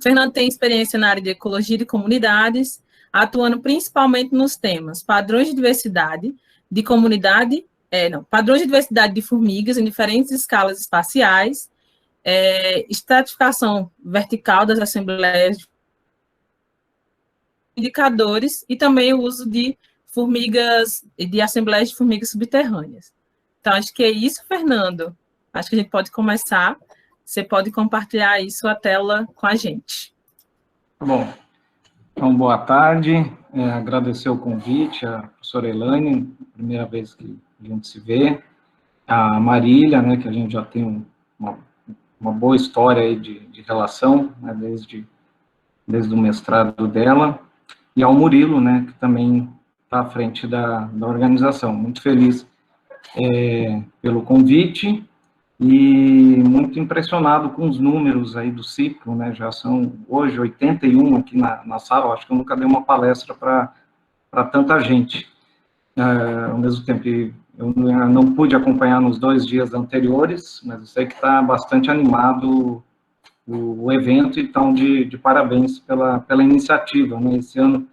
Fernando tem experiência na área de ecologia de comunidades, atuando principalmente nos temas padrões de diversidade de comunidade, padrões de diversidade de formigas em diferentes escalas espaciais, estratificação vertical das assembleias de indicadores e também o uso de assembleias de formigas subterrâneas. Então, acho que é isso, Fernando. Acho que a gente pode começar. Você pode compartilhar isso, a tela, com a gente. Bom, então, boa tarde. Agradecer o convite, a professora Elaine, primeira vez que a gente se vê. A Marília, né, que a gente já tem uma boa história aí de relação, né, desde o mestrado dela. E ao Murilo, né, que também está à frente da organização. Muito feliz pelo convite e muito impressionado com os números aí do ciclo, né, já são hoje 81 aqui na sala, acho que eu nunca dei uma palestra para tanta gente. Ao mesmo tempo, eu não pude acompanhar nos 2 dias anteriores, mas eu sei que está bastante animado o evento, então de parabéns pela iniciativa, né, esse ano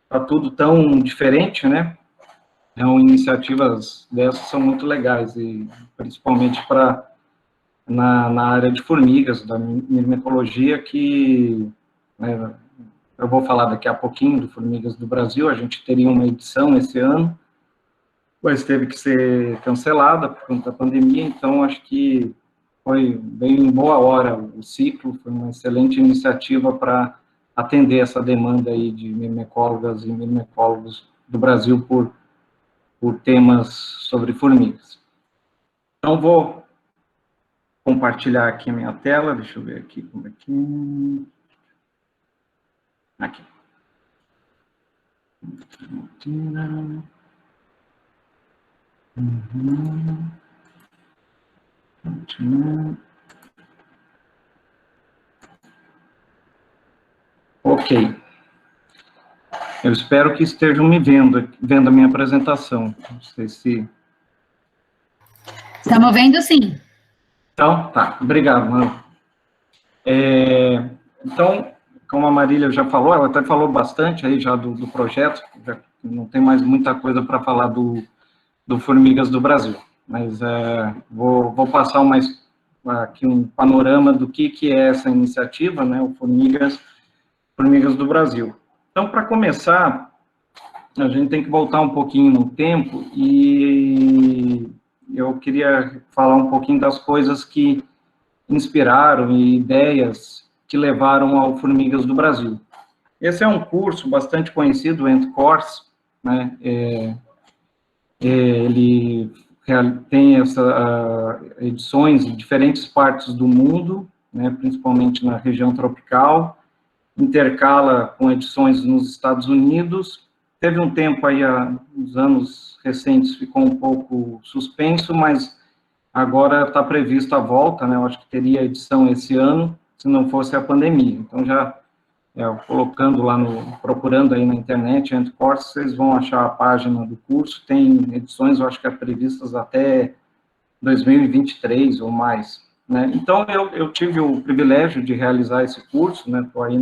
está tudo tão diferente, né? Então, iniciativas dessas são muito legais, e principalmente na área de formigas, da mimecologia, que eu vou falar daqui a pouquinho do Formigas do Brasil. A gente teria uma edição esse ano, mas teve que ser cancelada por conta da pandemia, então acho que foi bem em boa hora o ciclo, foi uma excelente iniciativa para atender essa demanda aí de mimecólogas e mimecólogos do Brasil por temas sobre formigas. Então, vou compartilhar aqui a minha tela, deixa eu ver aqui como é que... Aqui. Ok. Eu espero que estejam me vendo a minha apresentação. Não sei se... Estamos vendo, sim. Então, tá. Obrigado, Manu. Então, como a Marília já falou, ela até falou bastante aí já do projeto, já não tem mais muita coisa para falar do Formigas do Brasil, mas vou passar aqui um panorama do que é essa iniciativa, né, o Formigas do Brasil. Então, para começar, a gente tem que voltar um pouquinho no tempo, e eu queria falar um pouquinho das coisas que inspiraram e ideias que levaram ao Formigas do Brasil. Esse é um curso bastante conhecido, o EntCourse, né? Ele tem edições em diferentes partes do mundo, né, principalmente na região tropical, intercala com edições nos Estados Unidos. Teve um tempo aí, nos anos recentes, ficou um pouco suspenso, mas agora está prevista a volta, né? Eu acho que teria edição esse ano, se não fosse a pandemia. Então, já procurando aí na internet, EntCourse, vocês vão achar a página do curso, tem edições, eu acho que previstas até 2023 ou mais, né? Então, eu tive o privilégio de realizar esse curso, né? Estou aí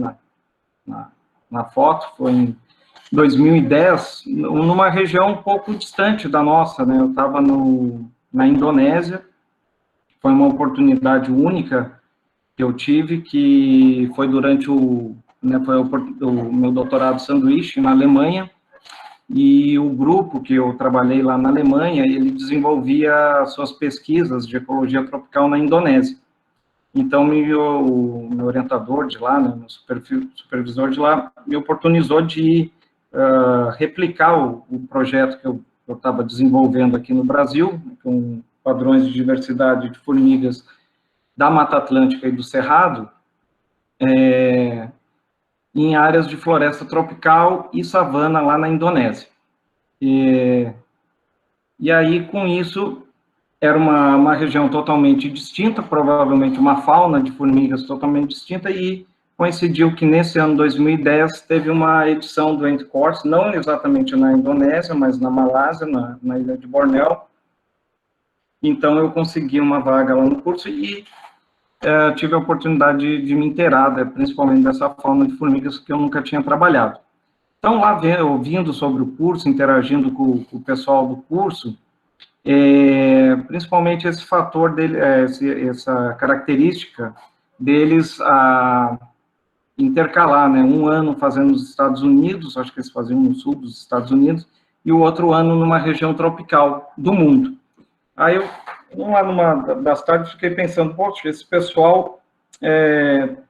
na foto, foi em 2010, numa região um pouco distante da nossa, né? Eu estava na Indonésia. Foi uma oportunidade única que eu tive, que foi durante o meu doutorado sanduíche na Alemanha, e o grupo que eu trabalhei lá na Alemanha, ele desenvolvia suas pesquisas de ecologia tropical na Indonésia. Então, o meu orientador de lá, né, meu supervisor de lá, me oportunizou de replicar o projeto que eu estava desenvolvendo aqui no Brasil, com padrões de diversidade de formigas da Mata Atlântica e do Cerrado, em áreas de floresta tropical e savana lá na Indonésia. E aí, com isso, era uma região totalmente distinta, provavelmente uma fauna de formigas totalmente distinta, e coincidiu que nesse ano 2010 teve uma edição do EntCourse, não exatamente na Indonésia, mas na Malásia, na ilha de Bornéu. Então, eu consegui uma vaga lá no curso, e tive a oportunidade de me inteirar, principalmente dessa fauna de formigas que eu nunca tinha trabalhado. Então, lá ouvindo sobre o curso, interagindo com o pessoal do curso, principalmente esse fator dele, essa característica deles intercalar, né, um ano fazendo nos Estados Unidos, acho que eles faziam no sul dos Estados Unidos, e o outro ano numa região tropical do mundo. Aí eu, numa das tardes, fiquei pensando, poxa, esse pessoal,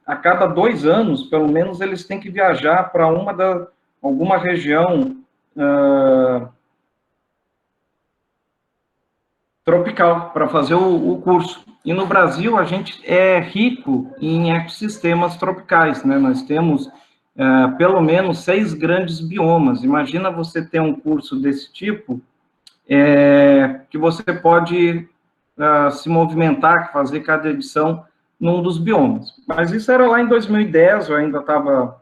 a cada 2 anos, pelo menos, eles têm que viajar para alguma região tropical para fazer o curso. E no Brasil, a gente é rico em ecossistemas tropicais, né? Nós temos pelo menos 6 grandes biomas. Imagina você ter um curso desse tipo, que você pode se movimentar, fazer cada edição num dos biomas. Mas isso era lá em 2010, eu ainda estava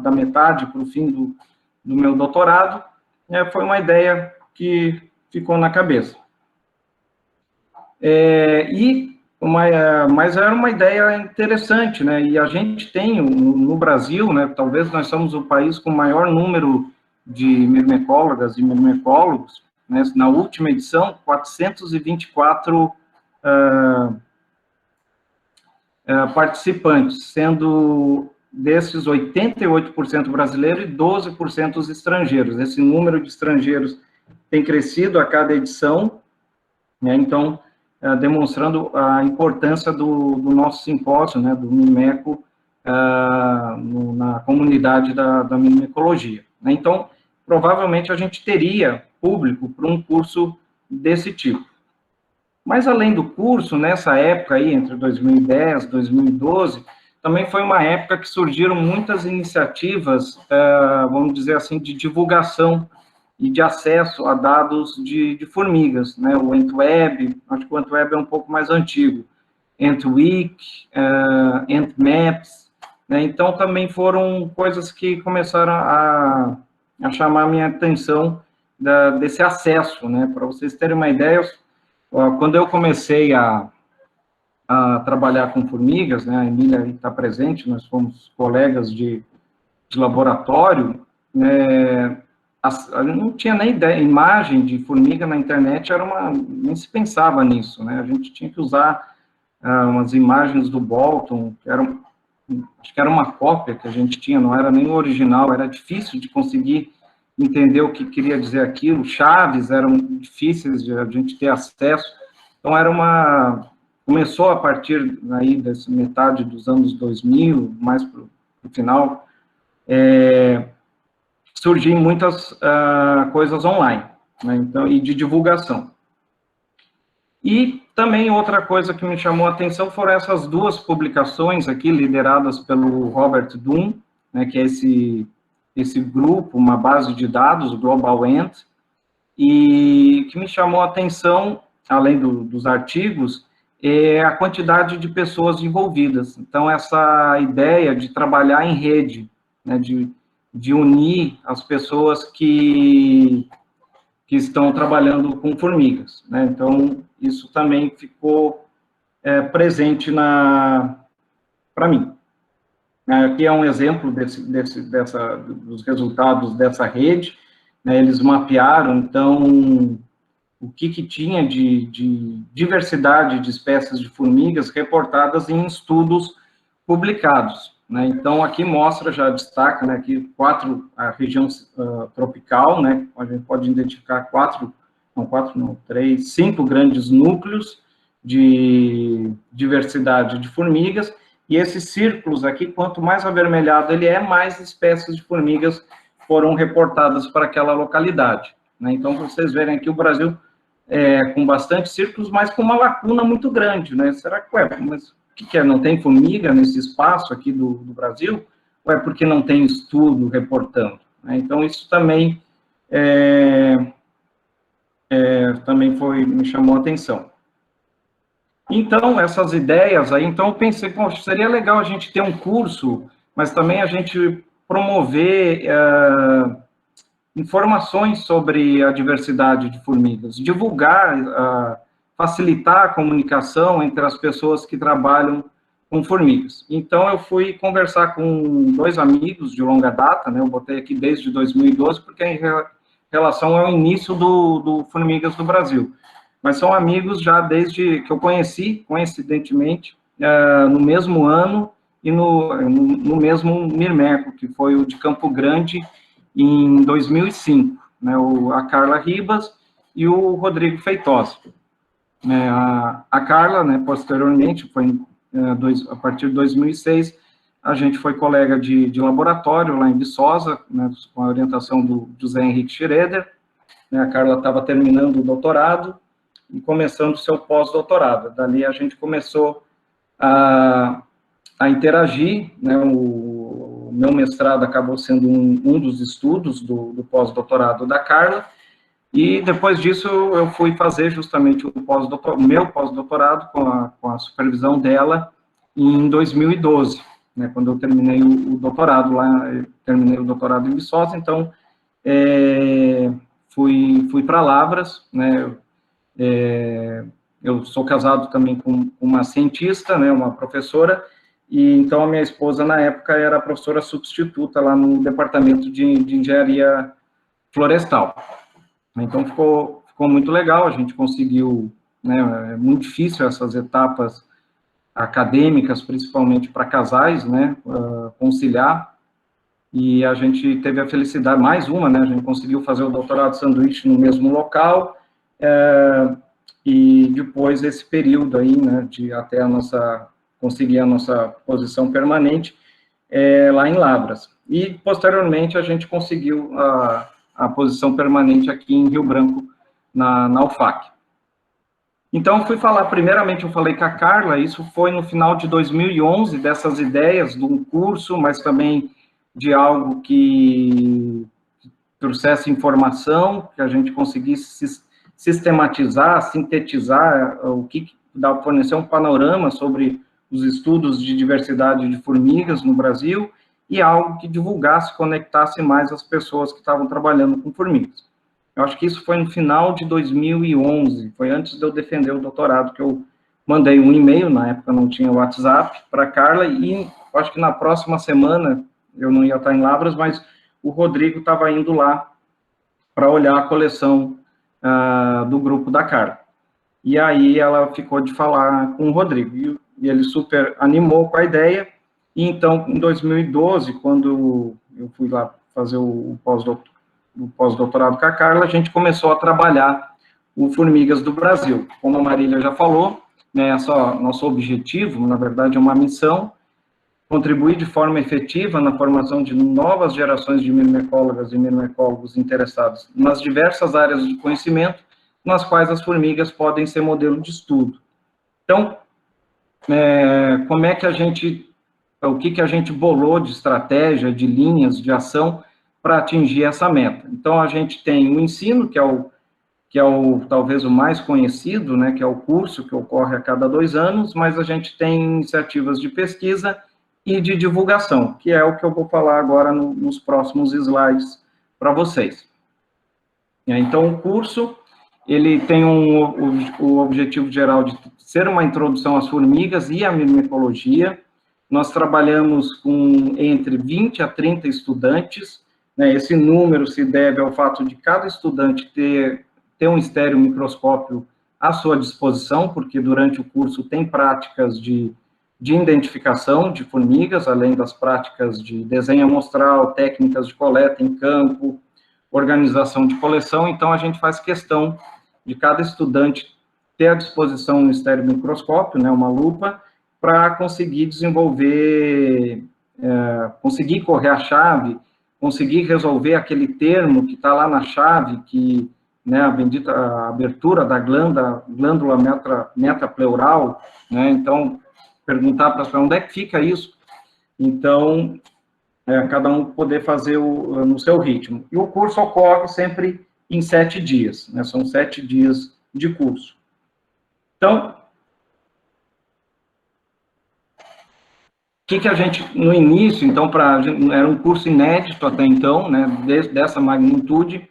da metade para o fim do meu doutorado, foi uma ideia que ficou na cabeça. Mas era uma ideia interessante, né? E a gente tem no Brasil, né? Talvez nós somos o país com o maior número de myrmecólogas e myrmecólogos, né? Na última edição, 424 participantes, sendo desses 88% brasileiros e 12% estrangeiros. Esse número de estrangeiros tem crescido a cada edição, né? Então, demonstrando a importância do nosso simpósio, né, do Myrmeco, na comunidade da myrmecologia. Né? Então, provavelmente a gente teria público para um curso desse tipo. Mas, além do curso, nessa época aí, entre 2010 e 2012, também foi uma época que surgiram muitas iniciativas, vamos dizer assim, de divulgação e de acesso a dados de formigas, né? O AntWeb, acho que o AntWeb é um pouco mais antigo, AntWeek, AntMaps, né? Então, também foram coisas que começaram a chamar a minha atenção desse acesso, né? Para vocês terem uma ideia, quando eu comecei a trabalhar com formigas, né? A Emília está presente, nós fomos colegas de laboratório, não tinha nem ideia, imagem de formiga na internet nem se pensava nisso, né? A gente tinha que usar umas imagens do Bolton, acho que era uma cópia que a gente tinha, não era nem o original, era difícil de conseguir entender o que queria dizer aquilo, chaves eram difíceis de a gente ter acesso, então começou a partir aí dessa metade dos anos 2000, mais para o final, surgem muitas coisas online, né? Então, e de divulgação. E também outra coisa que me chamou a atenção foram essas 2 publicações aqui, lideradas pelo Robert Doom, né, que é esse grupo, uma base de dados, Global Ant, e que me chamou a atenção, além dos artigos, a quantidade de pessoas envolvidas. Então, essa ideia de trabalhar em rede, né, de unir as pessoas que estão trabalhando com formigas, né? Então, isso também ficou presente para mim. Aqui é um exemplo dos resultados dessa rede, né? Eles mapearam, então, o que tinha de diversidade de espécies de formigas reportadas em estudos publicados, né? Então, aqui mostra, já destaca, né, aqui a região tropical, né? A gente pode identificar 5 grandes núcleos de diversidade de formigas, e esses círculos aqui, quanto mais avermelhado ele mais espécies de formigas foram reportadas para aquela localidade, né? Então, vocês verem aqui o Brasil com bastante círculos, mas com uma lacuna muito grande, né? Será que, mas o que é? Não tem formiga nesse espaço aqui do Brasil? Ou é porque não tem estudo reportando? Né? Então, isso também me chamou a atenção. Então, essas ideias aí, então eu pensei, poxa, seria legal a gente ter um curso, mas também a gente promover informações sobre a diversidade de formigas, divulgar, facilitar a comunicação entre as pessoas que trabalham com formigas. Então, eu fui conversar com 2 amigos de longa data, né, eu botei aqui desde 2012, porque é em relação ao início do Formigas do Brasil. Mas são amigos já desde que eu conheci, coincidentemente, no mesmo ano e no mesmo Mirmeco, que foi o de Campo Grande, em 2005, né, a Carla Ribas e o Rodrigo Feitosa. A Carla, né, posteriormente, foi a partir de 2006, a gente foi colega de laboratório lá em Viçosa, né, com a orientação do José Henrique Schroeder, né, a Carla estava terminando o doutorado e começando o seu pós-doutorado. Dali a gente começou a interagir, né, o meu mestrado acabou sendo um dos estudos do pós-doutorado da Carla, e depois disso eu fui fazer justamente o meu pós-doutorado com a supervisão dela em 2012, né, quando eu terminei o doutorado lá, terminei o doutorado em Viçosa, então fui para Lavras, né, eu sou casado também com uma cientista, né, uma professora, e então a minha esposa na época era professora substituta lá no departamento de engenharia florestal. Então ficou muito legal, a gente conseguiu, né, é muito difícil essas etapas acadêmicas, principalmente para casais, né, conciliar, e a gente teve a felicidade, mais uma, né, a gente conseguiu fazer o doutorado sanduíche no mesmo local, e depois esse período aí, né, de até conseguir a nossa posição permanente lá em Lavras. E, posteriormente, a gente conseguiu a posição permanente aqui em Rio Branco, na UFAC. Então, primeiramente eu falei com a Carla, isso foi no final de 2011, dessas ideias de um curso, mas também de algo que trouxesse informação, que a gente conseguisse sistematizar, sintetizar o que dá para fornecer um panorama sobre os estudos de diversidade de formigas no Brasil e algo que divulgasse, conectasse mais as pessoas que estavam trabalhando com formigas. Eu acho que isso foi no final de 2011, foi antes de eu defender o doutorado, que eu mandei um e-mail, na época não tinha WhatsApp, para a Carla, e acho que na próxima semana, eu não ia estar em Lavras, mas o Rodrigo estava indo lá para olhar a coleção do grupo da Carla. E aí ela ficou de falar com o Rodrigo, e ele super animou com a ideia, e então, em 2012, quando eu fui lá fazer o pós-doutorado com a Carla, a gente começou a trabalhar o Formigas do Brasil. Como a Marília já falou, né, nosso objetivo, na verdade, é uma missão, contribuir de forma efetiva na formação de novas gerações de mirmecólogas e mirmecólogos interessados nas diversas áreas de conhecimento, nas quais as formigas podem ser modelo de estudo. Então, como é que o que a gente bolou de estratégia, de linhas de ação para atingir essa meta? Então, a gente tem o ensino, que é talvez o mais conhecido, né, que é o curso que ocorre a cada 2 anos, mas a gente tem iniciativas de pesquisa e de divulgação, que é o que eu vou falar agora nos próximos slides para vocês. Então, o curso, ele tem o objetivo geral de ser uma introdução às formigas e à mirmecologia. Nós trabalhamos com entre 20 a 30 estudantes, né, esse número se deve ao fato de cada estudante ter um estereomicroscópio à sua disposição, porque durante o curso tem práticas de identificação de formigas, além das práticas de desenho amostral, técnicas de coleta em campo, organização de coleção. Então, a gente faz questão de cada estudante ter à disposição um estereomicroscópio, né, uma lupa, para conseguir desenvolver, conseguir correr a chave, conseguir resolver aquele termo que está lá na chave, que, né, a bendita abertura da glândula metapleural, né, então, perguntar para as pessoas onde é que fica isso. Então, cada um poder fazer no seu ritmo. E o curso ocorre sempre em 7 dias, né, são 7 dias de curso. Então, o que a gente, no início, então, era um curso inédito até então, né, dessa magnitude,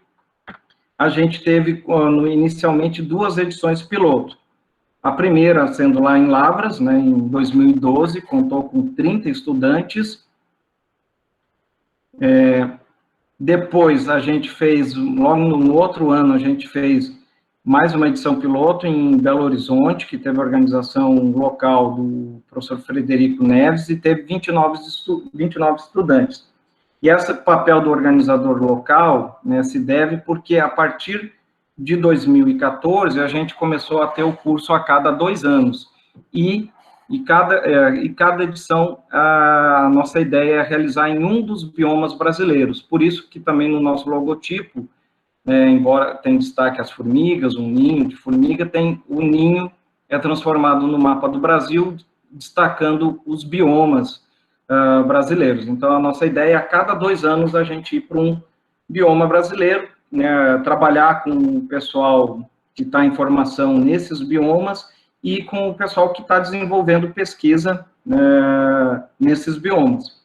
a gente teve, inicialmente, 2 edições piloto. A primeira sendo lá em Lavras, né, em 2012, contou com 30 estudantes. Depois, a gente fez, logo no outro ano, a gente fez mais uma edição piloto em Belo Horizonte, que teve a organização local do professor Frederico Neves, e teve 29 estudantes. E esse papel do organizador local, né, se deve porque, a partir de 2014, a gente começou a ter o curso a cada 2 anos, e cada edição, a nossa ideia é realizar em um dos biomas brasileiros. Por isso que também no nosso logotipo, embora tenha destaque as formigas, um ninho de formiga, o ninho é transformado no mapa do Brasil, destacando os biomas brasileiros. Então, a nossa ideia é, a cada 2 anos, a gente ir para um bioma brasileiro, né, trabalhar com o pessoal que está em formação nesses biomas e com o pessoal que está desenvolvendo pesquisa nesses biomas.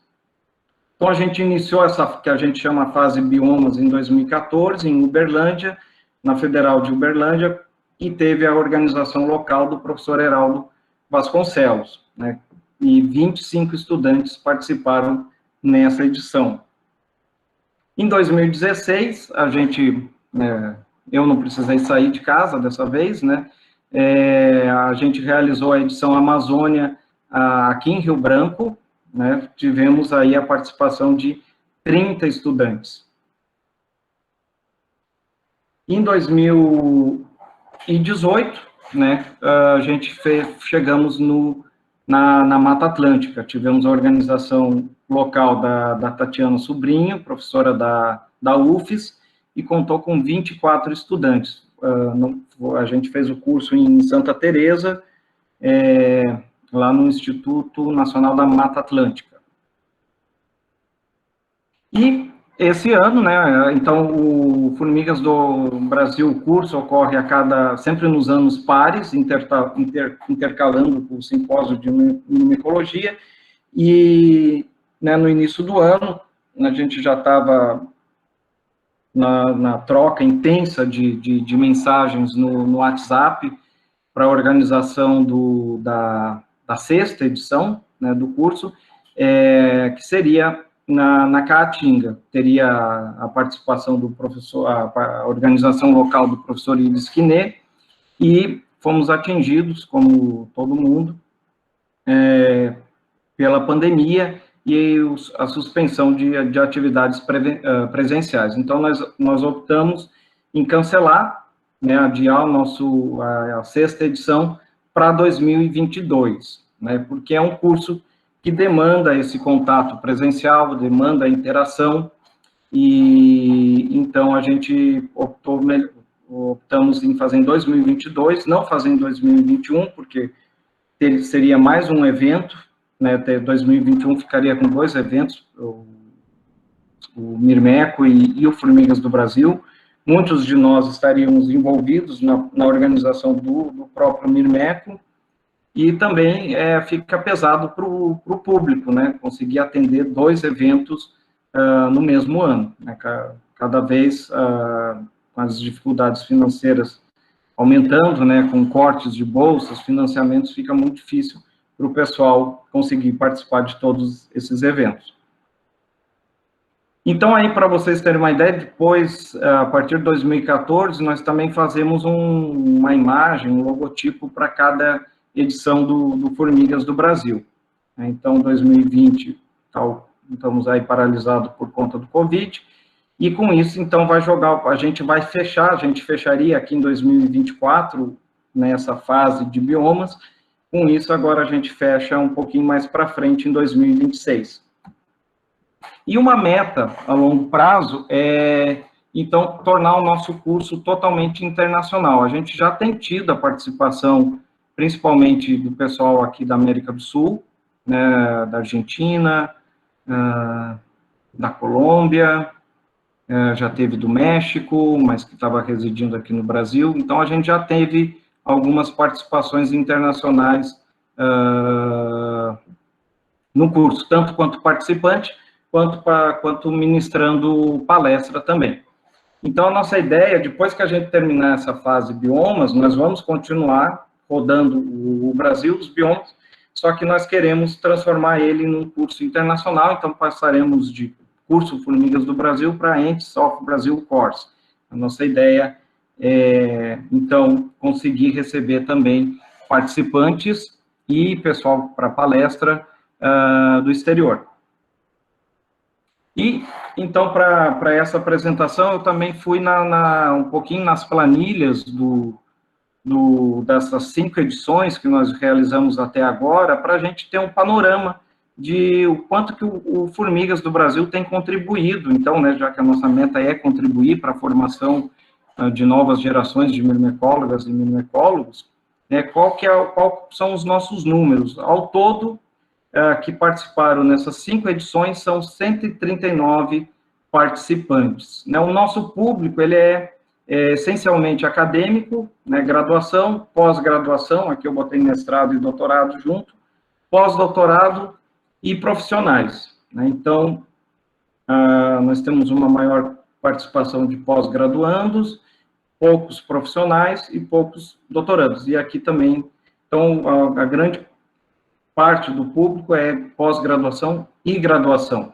Então, a gente iniciou essa, que a gente chama fase biomas, em 2014, em Uberlândia, na Federal de Uberlândia, e teve a organização local do professor Heraldo Vasconcelos, né, e 25 estudantes participaram nessa edição. Em 2016, a gente, eu não precisei sair de casa dessa vez, né, a gente realizou a edição Amazônia aqui em Rio Branco, né, tivemos aí a participação de 30 estudantes. Em 2018, né, a gente chegamos na Mata Atlântica, tivemos a organização local da Tatiana Sobrinho, professora da UFES, e contou com 24 estudantes. A gente fez o curso em Santa Teresa, lá no Instituto Nacional da Mata Atlântica. E esse ano, né, então, o Formigas do Brasil, o curso ocorre sempre nos anos pares, intercalando com o simpósio de micologia, e, né, no início do ano, a gente já estava na troca intensa de mensagens no WhatsApp para a organização da 6ª edição, né, do curso, que seria na Caatinga. Teria a participação do professor, a organização local do professor Iris Quinet, e fomos atingidos, como todo mundo, pela pandemia e a suspensão de atividades presenciais. Então, nós optamos em cancelar, né, adiar a 6ª edição para 2022, né, porque é um curso que demanda esse contato presencial, demanda a interação, e então a gente optamos em fazer em 2022, não fazer em 2021, porque seria mais um evento, né, 2021 ficaria com 2 eventos, o Mirmeco e o Formigas do Brasil. Muitos de nós estaríamos envolvidos na organização do próprio Mirmeco, e também fica pesado para o público, né, conseguir atender 2 eventos no mesmo ano, né, cada vez com as dificuldades financeiras aumentando, né, com cortes de bolsas, financiamentos, fica muito difícil para o pessoal conseguir participar de todos esses eventos. Então, aí, para vocês terem uma ideia, depois, a partir de 2014, nós também fazemos uma imagem, um logotipo para cada edição do Formigas do Brasil. Então, 2020, estamos aí paralisados por conta do Covid, e com isso, então, a gente fecharia aqui em 2024, nessa fase de biomas. Com isso, agora a gente fecha um pouquinho mais para frente, em 2026. E uma meta a longo prazo é, então, tornar o nosso curso totalmente internacional. A gente já tem tido a participação, principalmente do pessoal aqui da América do Sul, né, da Argentina, da Colômbia, já teve do México, mas que estava residindo aqui no Brasil. Então, a gente já teve algumas participações internacionais no curso, tanto quanto participante, quanto ministrando palestra também. Então, a nossa ideia, depois que a gente terminar essa fase biomas, nós vamos continuar rodando o Brasil, os biomas, só que nós queremos transformar ele num curso internacional, então passaremos de curso Formigas do Brasil para Entes of Brasil Course. A nossa ideia é, então, conseguir receber também participantes e pessoal para palestra do exterior. E, então, para essa apresentação, eu também fui um pouquinho nas planilhas dessas 5 edições que nós realizamos até agora, para a gente ter um panorama de o quanto que o Formigas do Brasil tem contribuído, então, né, já que a nossa meta é contribuir para a formação de novas gerações de myrmecólogas e myrmecólogos, né, qual são os nossos números. Ao todo, que participaram nessas 5 edições, são 139 participantes. Né, o nosso público, ele é essencialmente acadêmico, né, graduação, pós-graduação, aqui eu botei mestrado e doutorado junto, pós-doutorado e profissionais. Né, então, nós temos uma maior participação de pós-graduandos, poucos profissionais e poucos doutorandos. E aqui também, então, a grande parte do público é pós-graduação e graduação.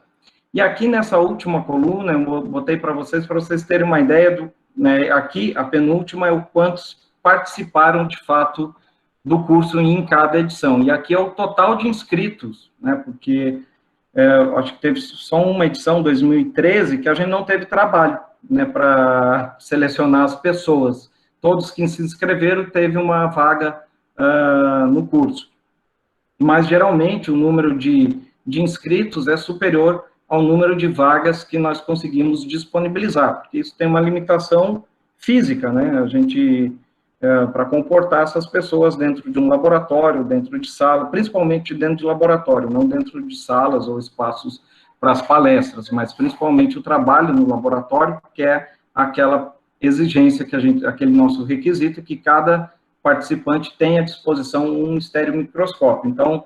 E aqui nessa última coluna, eu botei para vocês terem uma ideia né, aqui, a penúltima é o quantos participaram, de fato, do curso em cada edição. E aqui é o total de inscritos, né, porque acho que teve só uma edição, 2013, que a gente não teve trabalho, né, para selecionar as pessoas. Todos que se inscreveram teve uma vaga no curso. Mas, geralmente, o número de inscritos é superior ao número de vagas que nós conseguimos disponibilizar, porque isso tem uma limitação física, né? A gente, para comportar essas pessoas dentro de um laboratório, dentro de sala, principalmente dentro de laboratório, não dentro de salas ou espaços para as palestras, mas principalmente o trabalho no laboratório, que é aquela exigência que aquele nosso requisito, que cada participante tem à disposição um estereomicroscópio. Então,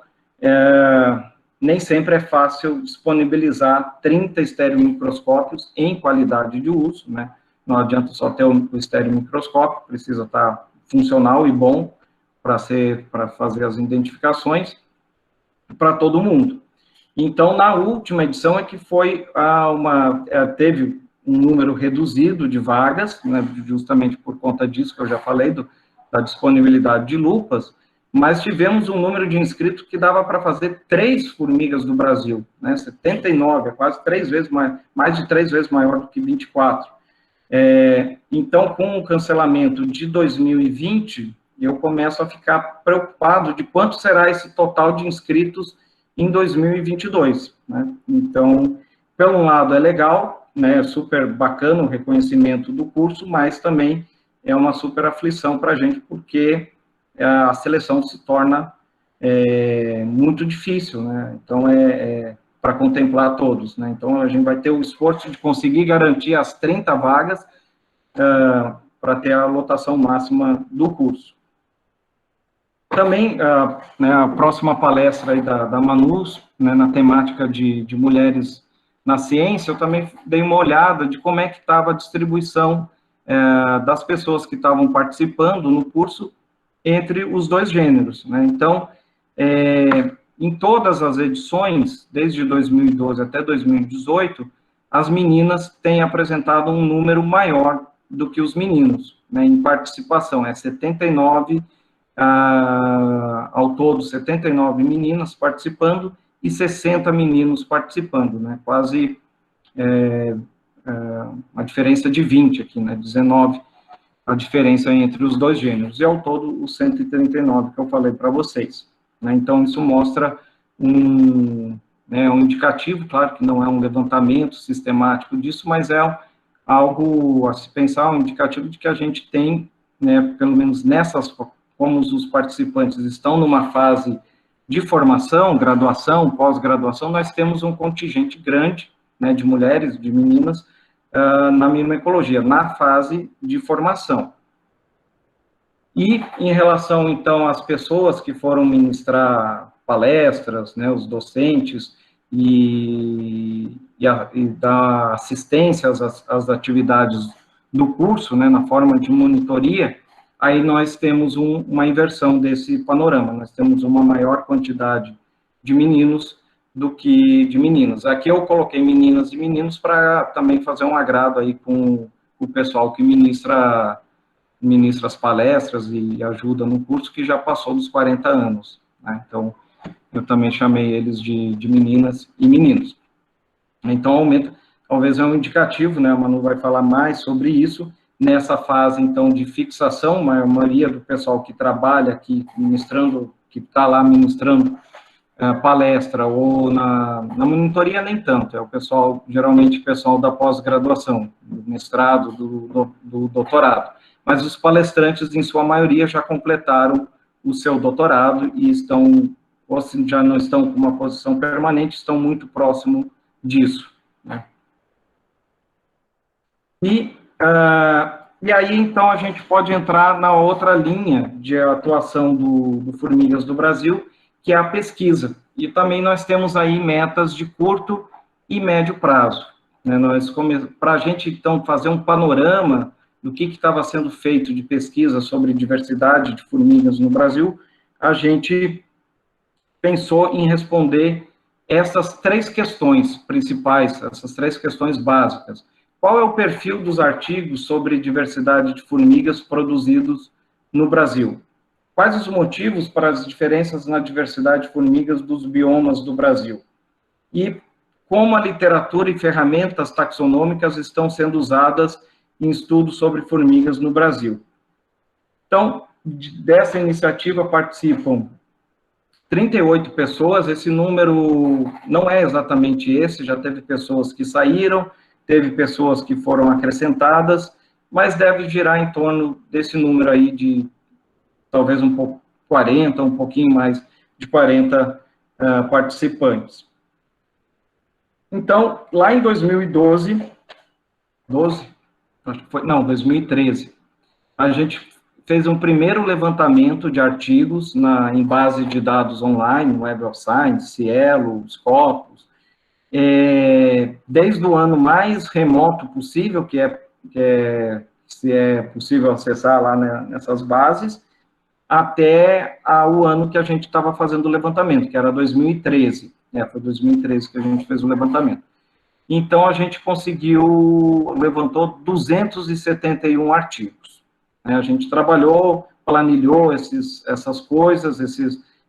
nem sempre é fácil disponibilizar 30 estereomicroscópios em qualidade de uso, né? Não adianta só ter o estereomicroscópio, precisa estar funcional e bom para fazer as identificações para todo mundo. Então, na última edição é que foi teve um número reduzido de vagas, né, justamente por conta disso que eu já falei, da disponibilidade de lupas, mas tivemos um número de inscritos que dava para fazer 3 Formigas do Brasil, né, 79, é quase 3 vezes mais de 3 vezes maior do que 24. Então, com o cancelamento de 2020, eu começo a ficar preocupado de quanto será esse total de inscritos em 2022, né? Então, pelo lado é legal, né, é super bacana o reconhecimento do curso, mas também é uma super aflição para a gente, porque a seleção se torna muito difícil, né? Então, para contemplar todos, né? Então, a gente vai ter o esforço de conseguir garantir as 30 vagas para ter a lotação máxima do curso. Também, né, a próxima palestra aí da Manus, né, na temática de mulheres na ciência, eu também dei uma olhada de como é que estava a distribuição das pessoas que estavam participando no curso entre os 2 gêneros, né? Então, em todas as edições, desde 2012 até 2018, as meninas têm apresentado um número maior do que os meninos, né, em participação, 79, ao todo 79 meninas participando e 60 meninos participando, né, quase uma diferença de 20 aqui, né, 19 a diferença entre os 2 gêneros, e ao todo os 139 que eu falei para vocês, né. Então, isso mostra um indicativo, claro que não é um levantamento sistemático disso, mas é algo a se pensar, um indicativo de que a gente tem, né, pelo menos como os participantes estão numa fase de formação, graduação, pós-graduação, nós temos um contingente grande, né, de mulheres, de meninas, na myrmecologia, na fase de formação. E em relação, então, às pessoas que foram ministrar palestras, né, os docentes, e dar assistência às atividades do curso, né, na forma de monitoria, aí nós temos uma inversão desse panorama, nós temos uma maior quantidade de meninos do que de meninas. Aqui eu coloquei meninas e meninos para também fazer um agrado aí com o pessoal que ministra as palestras e ajuda no curso, que já passou dos 40 anos, né? Então, eu também chamei eles de meninas e meninos. Então, aumenta, talvez é um indicativo, né? A Manu vai falar mais sobre isso, nessa fase, então, de fixação, a maioria do pessoal que trabalha aqui ministrando, que está lá ministrando palestra, ou na monitoria nem tanto, é o pessoal, geralmente, pessoal da pós-graduação, do mestrado, do doutorado. Mas os palestrantes, em sua maioria, já completaram o seu doutorado e estão, ou se já não estão com uma posição permanente, estão muito próximo disso, né? E aí, então, a gente pode entrar na outra linha de atuação do Formigas do Brasil, que é a pesquisa. E também nós temos aí metas de curto e médio prazo, né? Para a gente, então, fazer um panorama do que estava sendo feito de pesquisa sobre diversidade de formigas no Brasil, a gente pensou em responder essas 3 questões principais, essas 3 questões básicas. Qual é o perfil dos artigos sobre diversidade de formigas produzidos no Brasil? Quais os motivos para as diferenças na diversidade de formigas dos biomas do Brasil? E como a literatura e ferramentas taxonômicas estão sendo usadas em estudos sobre formigas no Brasil? Então, dessa iniciativa participam 38 pessoas, esse número não é exatamente esse, já teve pessoas que saíram, teve pessoas que foram acrescentadas, mas deve girar em torno desse número aí de talvez um pouco 40, um pouquinho mais de 40 participantes. Então, lá em 2013, a gente fez um primeiro levantamento de artigos em base de dados online, Web of Science, Cielo, Scopus, desde o ano mais remoto possível, se é possível acessar lá nessas bases, até o ano que a gente estava fazendo o levantamento, que era 2013. Foi 2013 que a gente fez o levantamento. Então, a gente levantou 271 artigos. A gente trabalhou, planilhou essas coisas,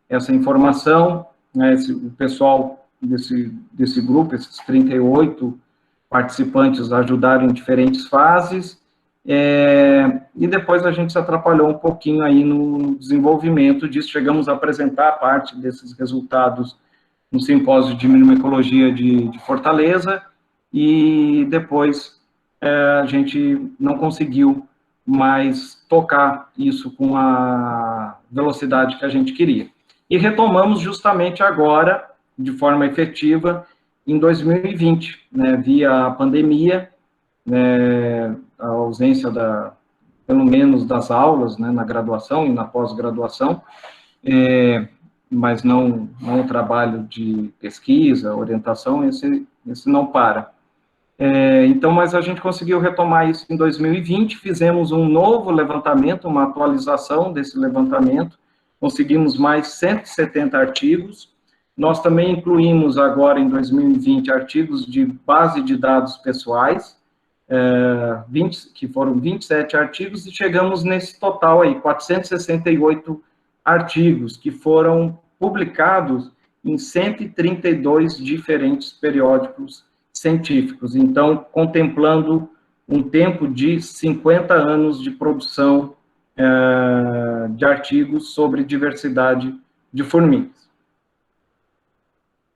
essa informação, né, o pessoal desse grupo, esses 38 participantes ajudaram em diferentes fases, e depois a gente se atrapalhou um pouquinho aí no desenvolvimento disso, chegamos a apresentar parte desses resultados no simpósio de microecologia de Fortaleza, e depois a gente não conseguiu mais tocar isso com a velocidade que a gente queria. E retomamos justamente agora, de forma efetiva, em 2020, né, via a pandemia, né, a ausência pelo menos das aulas, né, na graduação e na pós-graduação, mas não o trabalho de pesquisa, orientação, esse não para. Então, mas a gente conseguiu retomar isso em 2020, fizemos um novo levantamento, uma atualização desse levantamento, conseguimos mais 170 artigos, nós também incluímos agora em 2020 artigos de base de dados pessoais, que foram 27 artigos, e chegamos nesse total aí, 468 artigos, que foram publicados em 132 diferentes periódicos científicos, então, contemplando um tempo de 50 anos de produção de artigos sobre diversidade de formigas.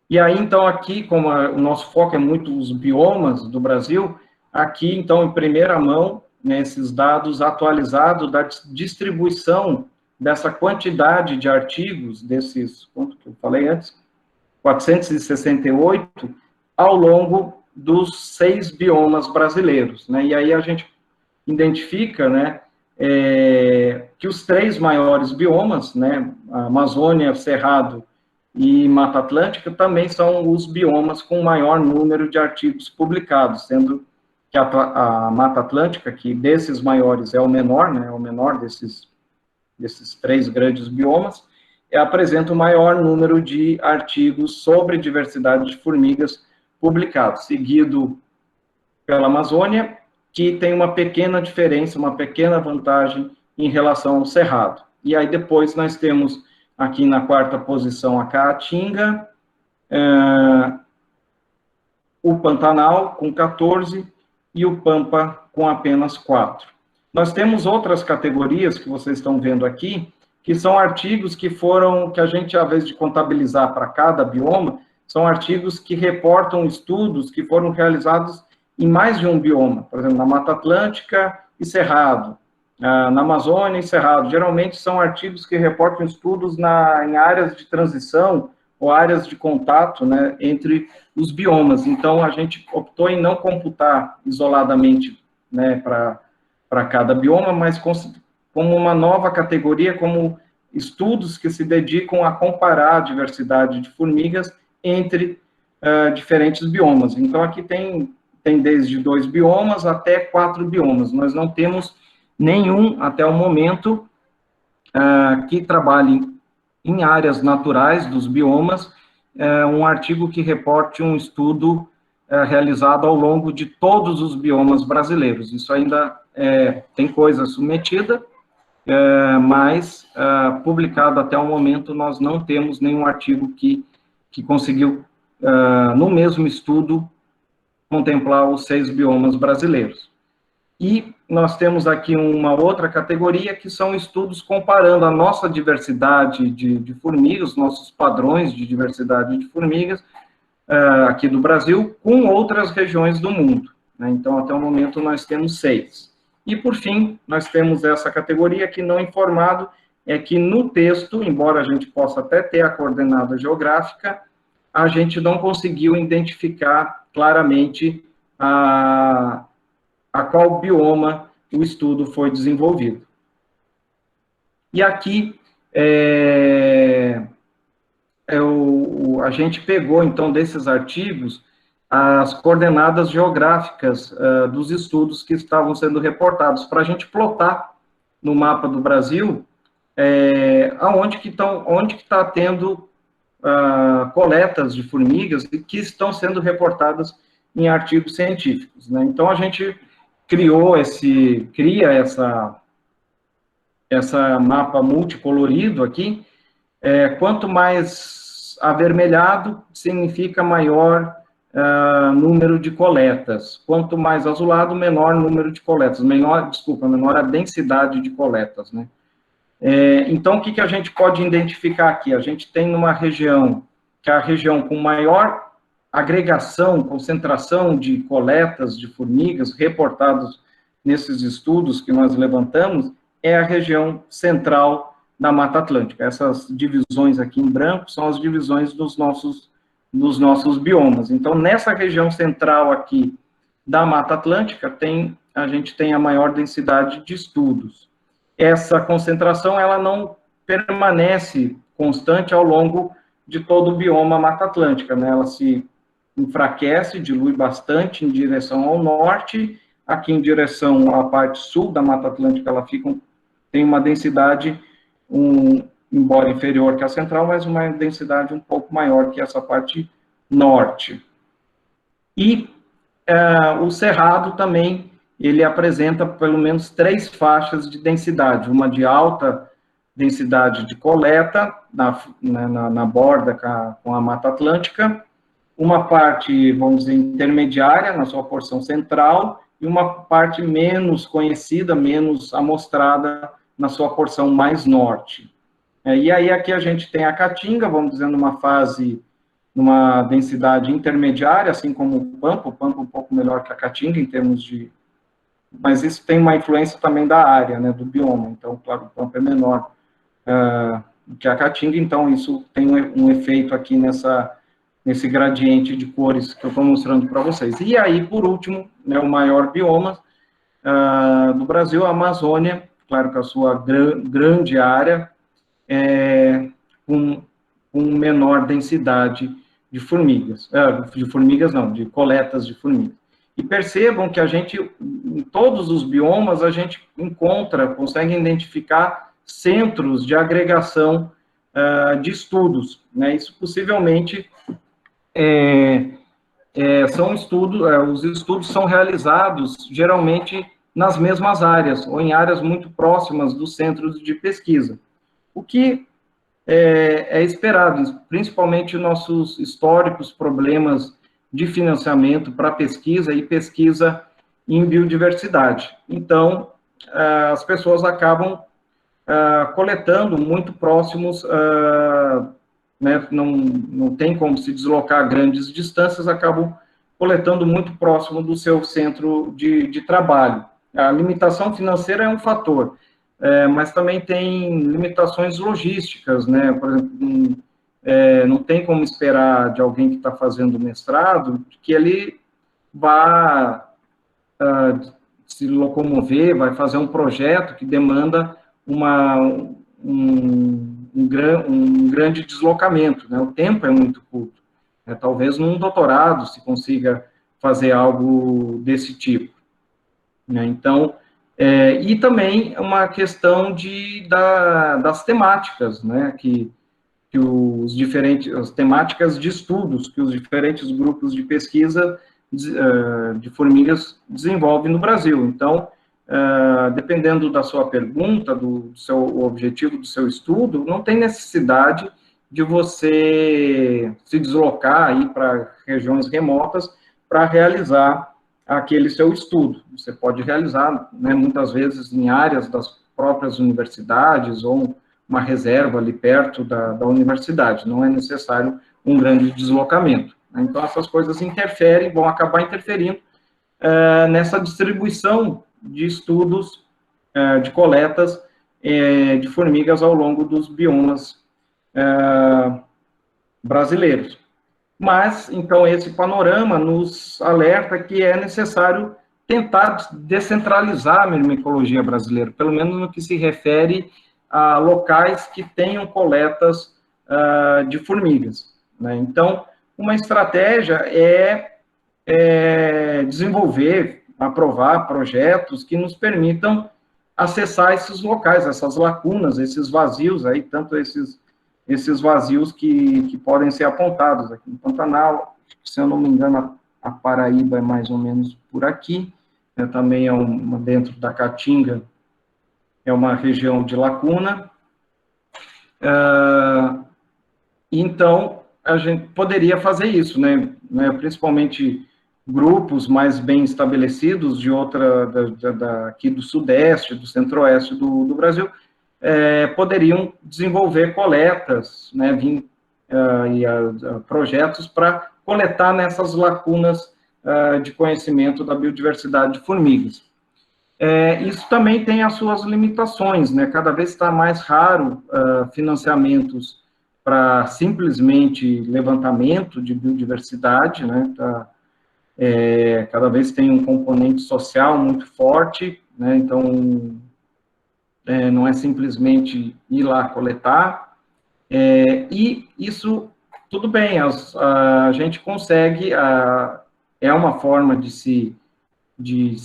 E aí, então, aqui, como o nosso foco é muito os biomas do Brasil, aqui, então, em primeira mão, né, esses dados atualizados da distribuição dessa quantidade de artigos, quanto que eu falei antes, 468, ao longo dos 6 biomas brasileiros, né? E aí a gente identifica, né, que os 3 maiores biomas, né, a Amazônia, Cerrado e Mata Atlântica, também são os biomas com maior número de artigos publicados, sendo que a Mata Atlântica, que desses maiores é o menor, né, é o menor desses 3 grandes biomas, apresenta o maior número de artigos sobre diversidade de formigas publicados, seguido pela Amazônia, que tem uma pequena diferença, uma pequena vantagem em relação ao Cerrado. E aí depois nós temos aqui na 4ª posição a Caatinga, o Pantanal com 14 e o Pampa com apenas 4. Nós temos outras categorias que vocês estão vendo aqui, que são artigos que a gente, ao invés de contabilizar para cada bioma, são artigos que reportam estudos que foram realizados em mais de um bioma, por exemplo, na Mata Atlântica e Cerrado, na Amazônia e Cerrado. Geralmente são artigos que reportam estudos em áreas de transição ou áreas de contato, né, entre os biomas. Então, a gente optou em não computar isoladamente, né, para cada bioma, mas como uma nova categoria, como estudos que se dedicam a comparar a diversidade de formigas entre diferentes biomas. Então, aqui tem desde 2 biomas até 4 biomas. Nós não temos nenhum, até o momento, que trabalhe em áreas naturais dos biomas, um artigo que reporte um estudo realizado ao longo de todos os biomas brasileiros. Isso ainda tem coisa submetida, mas publicado até o momento nós não temos nenhum artigo que conseguiu, no mesmo estudo, contemplar os 6 biomas brasileiros. E nós temos aqui uma outra categoria, que são estudos comparando a nossa diversidade de formigas, nossos padrões de diversidade de formigas, aqui do Brasil, com outras regiões do mundo, né? Então, até o momento, nós temos 6. E, por fim, nós temos essa categoria que não informado, é que no texto, embora a gente possa até ter a coordenada geográfica, a gente não conseguiu identificar claramente a qual bioma o estudo foi desenvolvido. E aqui, a gente pegou, então, desses artigos, as coordenadas geográficas dos estudos que estavam sendo reportados, para a gente plotar no mapa do Brasil, onde que está tendo coletas de formigas e que estão sendo reportadas em artigos científicos, né? Então, a gente cria essa mapa multicolorido aqui. Quanto mais avermelhado, significa maior número de coletas. Quanto mais azulado, menor número de coletas. Menor a densidade de coletas, né? Então, o que a gente pode identificar aqui? A gente tem uma região, que é a região com maior agregação, concentração de coletas de formigas reportados nesses estudos que nós levantamos, é a região central da Mata Atlântica. Essas divisões aqui em branco são as divisões dos nossos biomas. Então, nessa região central aqui da Mata Atlântica, a gente tem a maior densidade de estudos. Essa concentração, ela não permanece constante ao longo de todo o bioma Mata Atlântica, né? Ela se enfraquece, dilui bastante em direção ao norte. Aqui em direção à parte sul da Mata Atlântica, ela tem uma densidade, embora inferior que a central, mas uma densidade um pouco maior que essa parte norte. E o Cerrado também, ele apresenta pelo menos 3 faixas de densidade, uma de alta densidade de coleta, na borda com a Mata Atlântica, uma parte, vamos dizer, intermediária, na sua porção central, e uma parte menos conhecida, menos amostrada, na sua porção mais norte. E aí, aqui a gente tem a Caatinga, vamos dizer, numa densidade intermediária, assim como o Pampa um pouco melhor que a Caatinga, em termos de... Mas isso tem uma influência também da área, né, do bioma. Então, claro, o Pampa é menor do que a Caatinga, então isso tem um efeito aqui nesse gradiente de cores que eu estou mostrando para vocês. E aí, por último, né, o maior bioma do Brasil, a Amazônia, claro que a sua grande área, com menor densidade de formigas. De coletas de formigas. E percebam que a gente, em todos os biomas, a gente consegue identificar centros de agregação de estudos, né? Isso possivelmente são estudos, os estudos são realizados geralmente nas mesmas áreas, ou em áreas muito próximas dos centros de pesquisa. O que é esperado, principalmente nossos históricos problemas de financiamento para pesquisa e pesquisa em biodiversidade. Então, as pessoas acabam coletando muito próximos, né, não tem como se deslocar grandes distâncias, acabam coletando muito próximo do seu centro de trabalho. A limitação financeira é um fator, mas também tem limitações logísticas, né? Por exemplo, não tem como esperar de alguém que está fazendo mestrado que ele vá se locomover, vai fazer um projeto que demanda um grande deslocamento, né? O tempo é muito curto. Talvez num doutorado se consiga fazer algo desse tipo, né? Então, e também uma questão das temáticas, né? Que as temáticas de estudos que os diferentes grupos de pesquisa de formigas desenvolvem no Brasil. Então, dependendo da sua pergunta, do seu objetivo do seu estudo, não tem necessidade de você se deslocar aí para regiões remotas para realizar aquele seu estudo. Você pode realizar, né, muitas vezes em áreas das próprias universidades ou uma reserva ali perto da universidade, não é necessário um grande deslocamento. Então, essas coisas vão acabar interferindo nessa distribuição de estudos, de coletas de formigas ao longo dos biomas brasileiros. Mas, então, esse panorama nos alerta que é necessário tentar descentralizar a myrmecologia brasileira, pelo menos no que se refere a locais que tenham coletas de formigas, né? Então, uma estratégia é desenvolver, aprovar projetos que nos permitam acessar esses locais, essas lacunas, esses vazios aí, tanto esses vazios que podem ser apontados aqui no Pantanal. Se eu não me engano, a Paraíba é mais ou menos por aqui, né? Também é dentro da Caatinga, é uma região de lacuna. Então, a gente poderia fazer isso, né? Principalmente grupos mais bem estabelecidos aqui do Sudeste, do Centro-Oeste do Brasil, poderiam desenvolver coletas, né, projetos para coletar nessas lacunas de conhecimento da biodiversidade de formigas. Isso também tem as suas limitações, né? Cada vez está mais raro financiamentos para simplesmente levantamento de biodiversidade, né? Cada vez tem um componente social muito forte, né? Então, não é simplesmente ir lá coletar, e isso, tudo bem, a gente consegue, é uma forma de se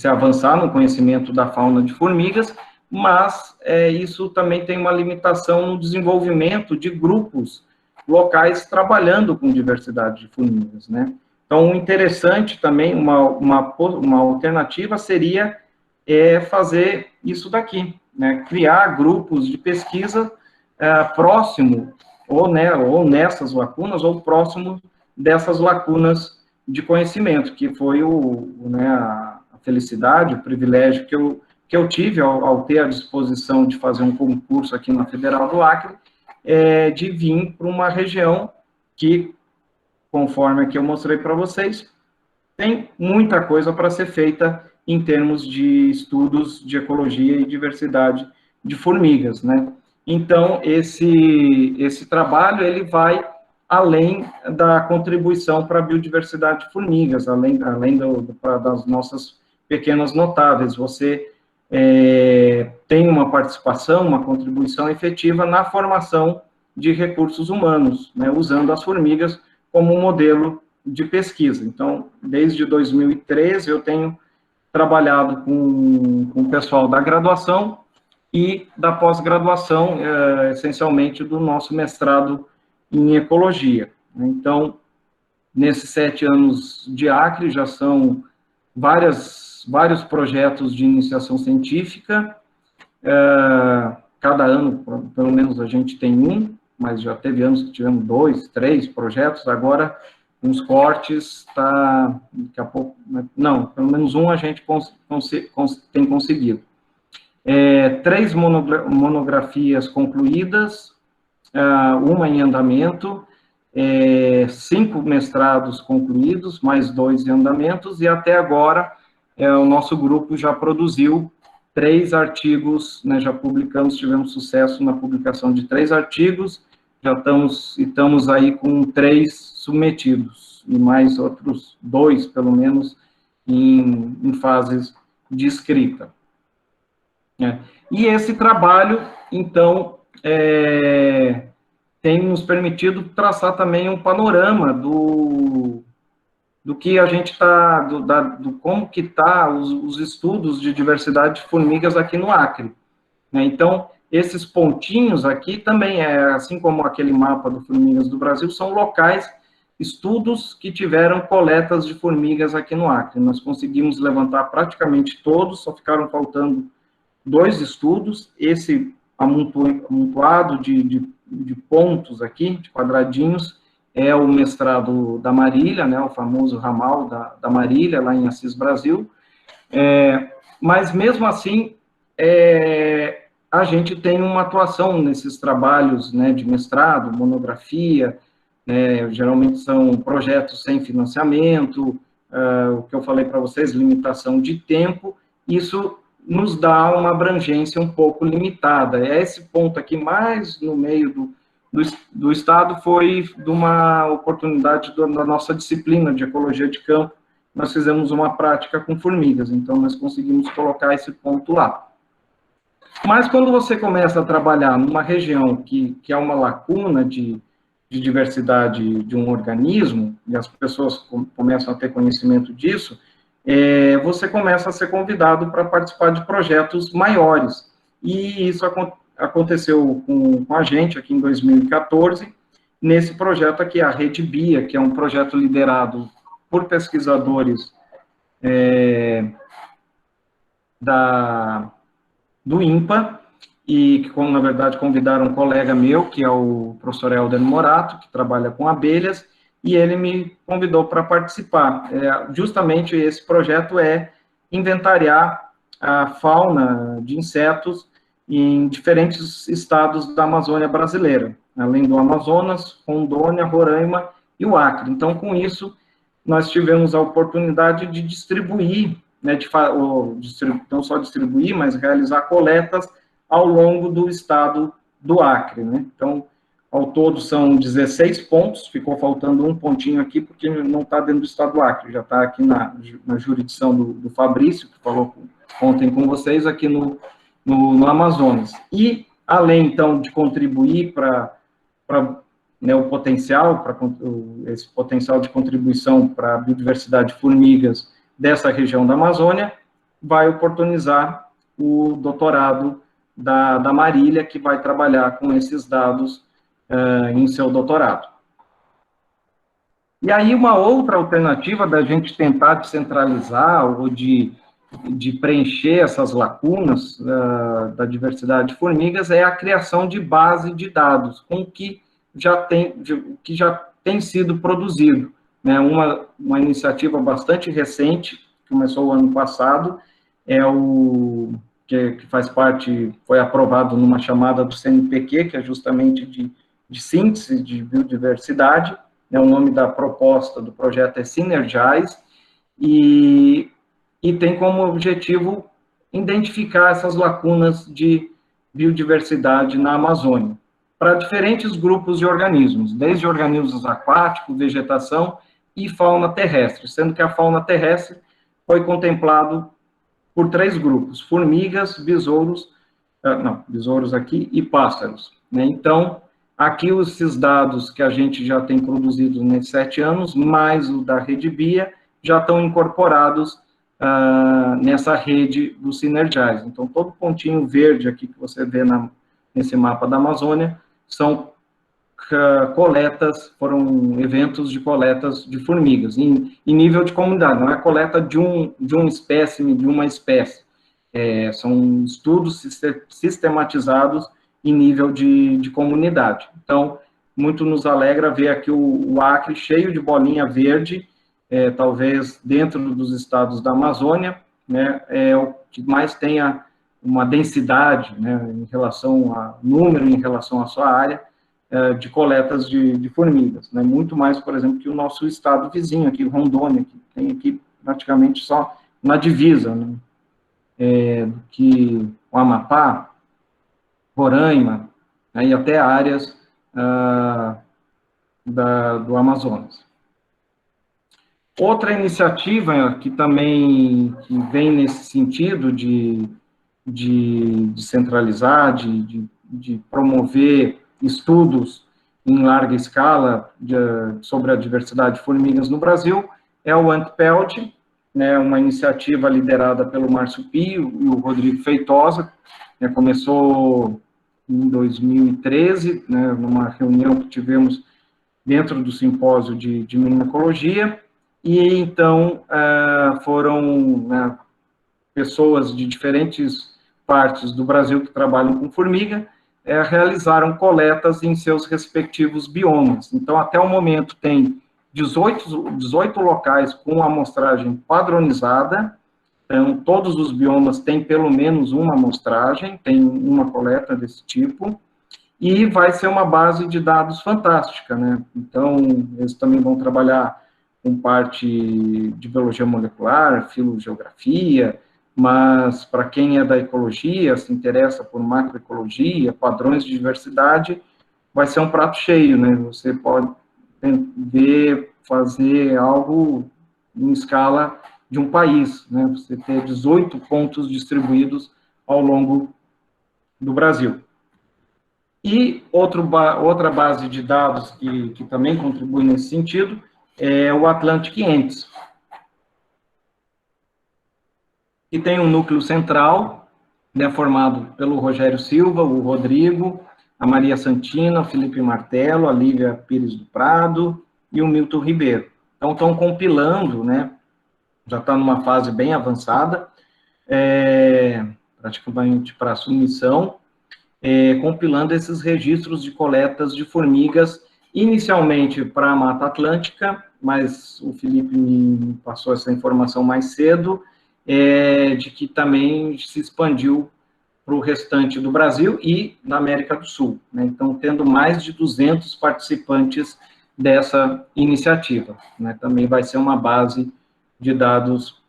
avançar no conhecimento da fauna de formigas, mas isso também tem uma limitação no desenvolvimento de grupos locais trabalhando com diversidade de formigas, né? Então, o interessante também, uma alternativa seria fazer isso daqui, né? Criar grupos de pesquisa próximo, ou nessas lacunas, ou próximo dessas lacunas de conhecimento, que foi a felicidade, o privilégio que eu tive ao ter a disposição de fazer um concurso aqui na Federal do Acre, de vir para uma região que, conforme aqui eu mostrei para vocês, tem muita coisa para ser feita em termos de estudos de ecologia e diversidade de formigas, né? Então, esse trabalho, ele vai além da contribuição para a biodiversidade de formigas, além das nossas pequenas notáveis. Você tem uma participação, uma contribuição efetiva na formação de recursos humanos, né, usando as formigas como um modelo de pesquisa. Então, desde 2013, eu tenho trabalhado com o pessoal da graduação e da pós-graduação, essencialmente do nosso mestrado em ecologia. Então, nesses 7 anos de Acre, já são vários projetos de iniciação científica. Cada ano, pelo menos, a gente tem um, mas já teve anos que tivemos 2, 3 projetos. Agora, uns cortes, daqui a pouco, não, pelo menos um a gente tem conseguido. 3 monografias concluídas, uma em andamento, 5 mestrados concluídos, mais 2 em andamentos, e até agora o nosso grupo já produziu 3 artigos, né, já publicamos, tivemos sucesso na publicação de 3 artigos, já estamos aí com 3 submetidos, e mais outros 2, pelo menos, em fases de escrita. E esse trabalho, então, tem nos permitido traçar também um panorama do que a gente está, do como que está os estudos de diversidade de formigas aqui no Acre. Então, esses pontinhos aqui também, assim como aquele mapa do Formigas do Brasil, são locais, estudos que tiveram coletas de formigas aqui no Acre. Nós conseguimos levantar praticamente todos, só ficaram faltando 2 estudos, esse amontoado de pontos aqui, de quadradinhos, é o mestrado da Marília, né, o famoso ramal da Marília, lá em Assis, Brasil. Mas, mesmo assim, a gente tem uma atuação nesses trabalhos, né, de mestrado, monografia, geralmente são projetos sem financiamento, o que eu falei para vocês, limitação de tempo, isso nos dá uma abrangência um pouco limitada. Esse ponto aqui, mais no meio do estado, foi de uma oportunidade da nossa disciplina de ecologia de campo. Nós fizemos uma prática com formigas, então nós conseguimos colocar esse ponto lá. Mas quando você começa a trabalhar numa região que é uma lacuna de diversidade de um organismo, e as pessoas começam a ter conhecimento disso, você começa a ser convidado para participar de projetos maiores. E isso aconteceu com a gente aqui em 2014, nesse projeto aqui, a Rede BIA, que é um projeto liderado por pesquisadores do INPA, e que, na verdade, convidaram um colega meu, que é o professor Helder Morato, que trabalha com abelhas, e ele me convidou para participar. Justamente esse projeto é inventariar a fauna de insetos em diferentes estados da Amazônia brasileira, além do Amazonas, Rondônia, Roraima e o Acre. Então, com isso, nós tivemos a oportunidade de distribuir, né, não só distribuir, mas realizar coletas ao longo do estado do Acre, né? Então, ao todo são 16 pontos, ficou faltando um pontinho aqui, porque não está dentro do estado do Acre, já está aqui na jurisdição do Fabrício, que falou ontem com vocês, aqui no Amazonas. E, além, então, de contribuir para né, o potencial, esse potencial de contribuição para a biodiversidade de formigas dessa região da Amazônia, vai oportunizar o doutorado da Marília, que vai trabalhar com esses dados em seu doutorado. E aí, uma outra alternativa da gente tentar descentralizar ou de preencher essas lacunas da diversidade de formigas é a criação de base de dados, com que já tem sido produzido. Né? Uma iniciativa bastante recente, que começou o ano passado, que faz parte, foi aprovado numa chamada do CNPq, que é justamente de síntese de biodiversidade, né? O nome da proposta do projeto é Synergize, e tem como objetivo identificar essas lacunas de biodiversidade na Amazônia, para diferentes grupos de organismos, desde organismos aquáticos, vegetação e fauna terrestre, sendo que a fauna terrestre foi contemplado por 3 grupos, formigas, besouros aqui e pássaros. Né? Então, Aqui, esses dados que a gente já tem produzido nesses 7 anos, mais o da Rede BIA, já estão incorporados nessa rede do Sinergize. Então, todo pontinho verde aqui que você vê nesse mapa da Amazônia são coletas, foram eventos de coletas de formigas, em nível de comunidade, não é coleta de um espécime, de uma espécie. São estudos sistematizados em nível de comunidade. Então, muito nos alegra ver aqui o Acre cheio de bolinha verde, talvez dentro dos estados da Amazônia, né, o que mais tenha uma densidade, né, em relação a número, em relação à sua área, de coletas de formigas, né, muito mais, por exemplo, que o nosso estado vizinho aqui, Rondônia, que tem aqui praticamente só na divisa, né, do que o Amapá, Roraima, né, e até áreas do Amazonas. Outra iniciativa que também vem nesse sentido de centralizar, de promover estudos em larga escala sobre a diversidade de formigas no Brasil, é o AntPelt, né, uma iniciativa liderada pelo Márcio Pio e o Rodrigo Feitosa, né, começou em 2013, né, numa reunião que tivemos dentro do simpósio de micologia, e então foram pessoas de diferentes partes do Brasil que trabalham com formiga, realizaram coletas em seus respectivos biomas. Então, até o momento, tem 18 locais com amostragem padronizada. Então, todos os biomas têm pelo menos uma amostragem, tem uma coleta desse tipo, e vai ser uma base de dados fantástica, né? Então, eles também vão trabalhar com parte de biologia molecular, filogeografia, mas para quem é da ecologia, se interessa por macroecologia, padrões de diversidade, vai ser um prato cheio, né? Você pode fazer algo em escala de um país, né? Você ter 18 pontos distribuídos ao longo do Brasil. E outra base de dados que também contribui nesse sentido é o Atlantic Ants, que tem um núcleo central, né, formado pelo Rogério Silva, o Rodrigo, a Maria Santina, o Felipe Martelo, a Lívia Pires do Prado e o Milton Ribeiro. Então, estão compilando, né, já está numa fase bem avançada, praticamente para submissão, compilando esses registros de coletas de formigas, inicialmente para a Mata Atlântica, mas o Felipe me passou essa informação mais cedo, de que também se expandiu para o restante do Brasil e na América do Sul, né? Então, tendo mais de 200 participantes dessa iniciativa, né? Também vai ser uma base de dados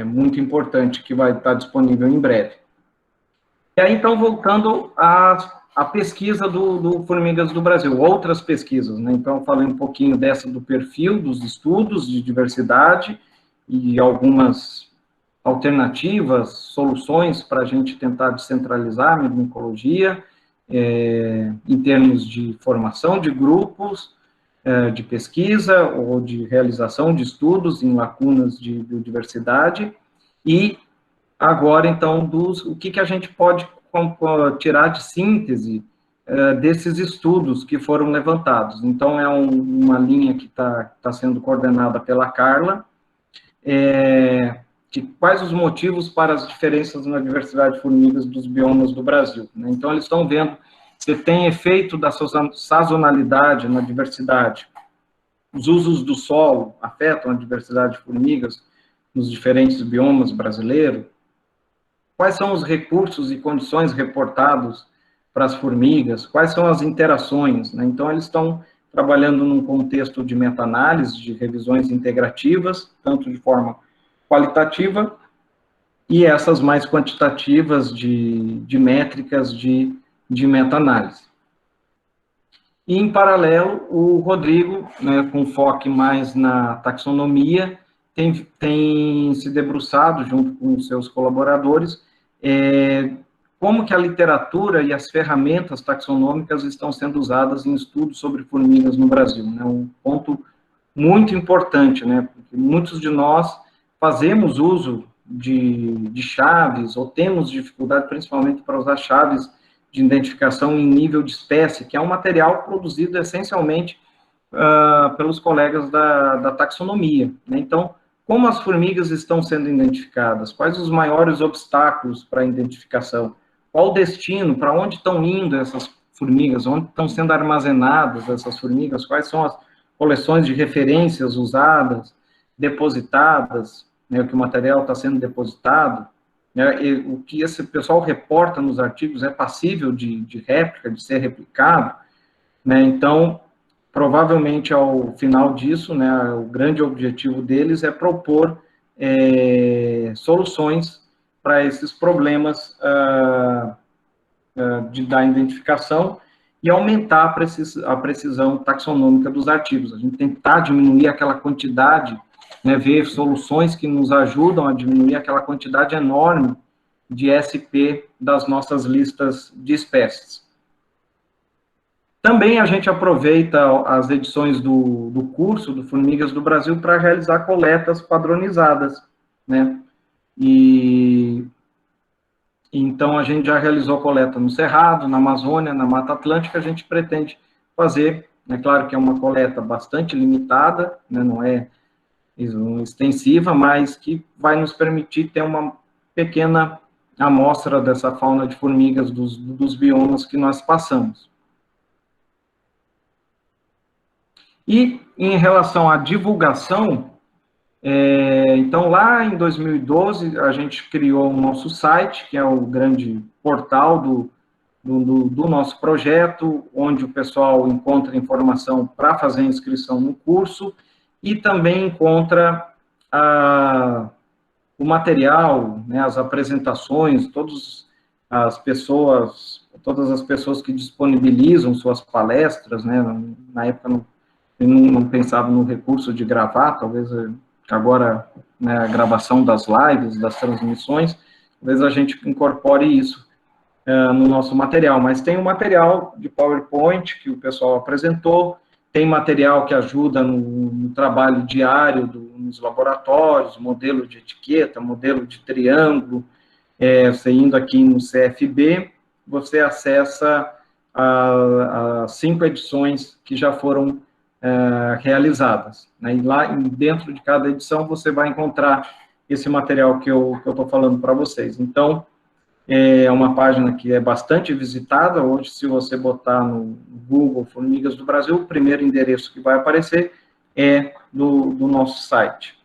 muito importante que vai estar disponível em breve. E aí, então, voltando à pesquisa do Formigas do Brasil, outras pesquisas, né? Então, eu falei um pouquinho dessa do perfil dos estudos de diversidade e algumas alternativas, soluções para a gente tentar descentralizar a micologia, em termos de formação de grupos de pesquisa ou de realização de estudos em lacunas de biodiversidade, e agora, então, o que a gente pode tirar de síntese desses estudos que foram levantados. Então, uma linha que está sendo coordenada pela Carla, quais os motivos para as diferenças na diversidade de formigas dos biomas do Brasil, né? Então, eles estão vendo se tem efeito da sazonalidade na diversidade, os usos do solo afetam a diversidade de formigas nos diferentes biomas brasileiros, quais são os recursos e condições reportados para as formigas, quais são as interações, né? Então, eles estão trabalhando num contexto de meta-análise, de revisões integrativas, tanto de forma qualitativa, e essas mais quantitativas de métricas de meta-análise. E, em paralelo, o Rodrigo, né, com foco mais na taxonomia, tem se debruçado, junto com os seus colaboradores, como que a literatura e as ferramentas taxonômicas estão sendo usadas em estudos sobre formigas no Brasil, né? Um ponto muito importante, né? Porque muitos de nós fazemos uso de chaves, ou temos dificuldade principalmente para usar chaves de identificação em nível de espécie, que é um material produzido essencialmente pelos colegas da taxonomia, né? Então, como as formigas estão sendo identificadas? Quais os maiores obstáculos para a identificação? Qual o destino? Para onde estão indo essas formigas? Onde estão sendo armazenadas essas formigas? Quais são as coleções de referências usadas, depositadas, né, que o material está sendo depositado, né, e o que esse pessoal reporta nos artigos é passível de réplica, de ser replicado, né? Então, provavelmente, ao final disso, né, o grande objetivo deles é propor soluções para esses problemas da identificação e aumentar a precisão taxonômica dos artigos. A gente tentar diminuir aquela quantidade, né, ver soluções que nos ajudam a diminuir aquela quantidade enorme de SP das nossas listas de espécies. Também a gente aproveita as edições do curso do Formigas do Brasil para realizar coletas padronizadas, né? Então, a gente já realizou coleta no Cerrado, na Amazônia, na Mata Atlântica, a gente pretende fazer, é claro que é uma coleta bastante limitada, né, não é extensiva, mas que vai nos permitir ter uma pequena amostra dessa fauna de formigas dos biomas que nós passamos. E, em relação à divulgação, então, lá em 2012, a gente criou o nosso site, que é o grande portal do nosso projeto, onde o pessoal encontra informação para fazer inscrição no curso, e também encontra o material, né, as apresentações, todas as pessoas que disponibilizam suas palestras, né, na época não pensava no recurso de gravar, talvez agora, né, a gravação das lives, das transmissões, talvez a gente incorpore isso no nosso material, mas tem um material de PowerPoint que o pessoal apresentou, tem material que ajuda no trabalho diário nos laboratórios, modelo de etiqueta, modelo de triângulo, você indo aqui no CFB, você acessa as 5 edições que já foram realizadas, né? E lá dentro de cada edição você vai encontrar esse material que eu estou falando para vocês. Então, é uma página que é bastante visitada. Hoje, se você botar no Google Formigas do Brasil, o primeiro endereço que vai aparecer é do nosso site.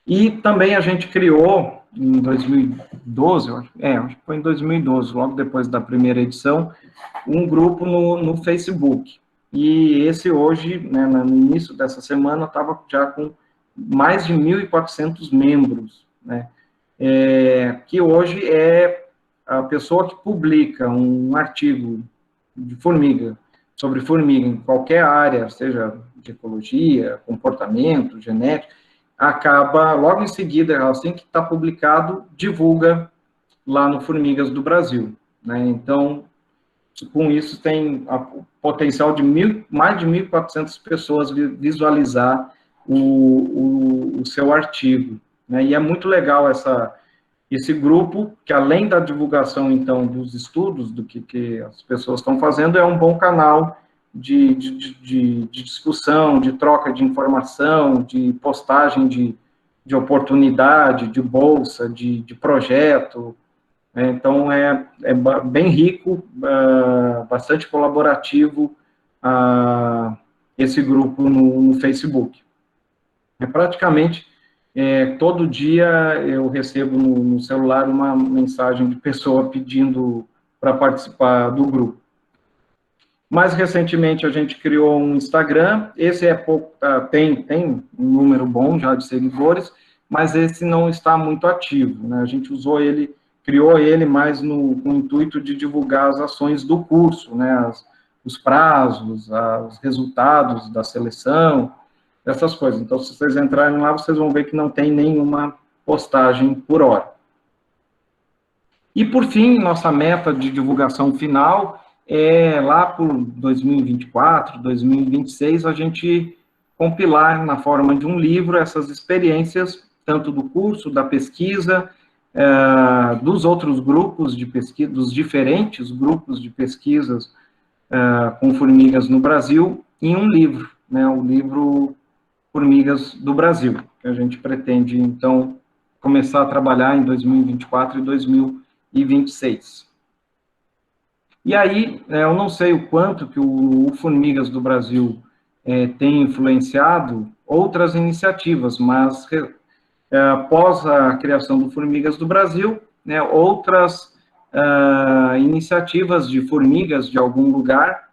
E também a gente criou, em 2012, acho que foi em 2012, logo depois da primeira edição, um grupo no Facebook. E esse hoje, né, no início dessa semana, estava já com mais de 1.400 membros, né, que hoje é a pessoa que publica um artigo de formiga, sobre formiga em qualquer área, seja de ecologia, comportamento, genética, acaba, logo em seguida, assim que está publicado, divulga lá no Formigas do Brasil, né? Então, com isso, tem o potencial de mais de 1.400 pessoas visualizar o seu artigo, né? E é muito legal esse grupo, que além da divulgação, então, dos estudos, do que as pessoas estão fazendo, é um bom canal de discussão, de troca de informação, de postagem de oportunidade, de bolsa, de projeto. Então, é bem rico, bastante colaborativo esse grupo no Facebook. Praticamente, todo dia eu recebo no celular uma mensagem de pessoa pedindo para participar do grupo. Mais recentemente, a gente criou um Instagram. Esse tem um número bom já de seguidores, mas esse não está muito ativo, né? A gente criou ele mais com o intuito de divulgar as ações do curso, né? Os prazos, os resultados da seleção, essas coisas. Então, se vocês entrarem lá, vocês vão ver que não tem nenhuma postagem por hora. E, por fim, nossa meta de divulgação final é, lá por 2024, 2026, a gente compilar na forma de um livro essas experiências, tanto do curso, da pesquisa, dos outros grupos de pesquisa, dos diferentes grupos de pesquisas com formigas no Brasil, em um livro, né, o livro Formigas do Brasil, que a gente pretende, então, começar a trabalhar em 2024 e 2026. E aí, eu não sei o quanto que o Formigas do Brasil tem influenciado outras iniciativas, mas após a criação do Formigas do Brasil, né, outras iniciativas de formigas de algum lugar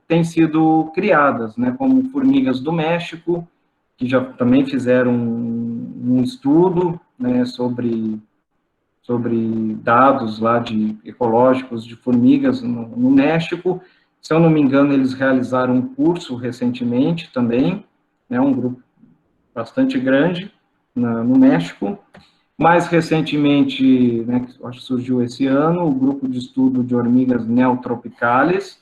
têm sido criadas, né, como Formigas do México, que já também fizeram um estudo, né, sobre dados lá ecológicos de formigas no México. Se eu não me engano, eles realizaram um curso recentemente também, né, um grupo bastante grande no México. Mais recentemente, né, acho que surgiu esse ano, o grupo de estudo de hormigas neotropicales,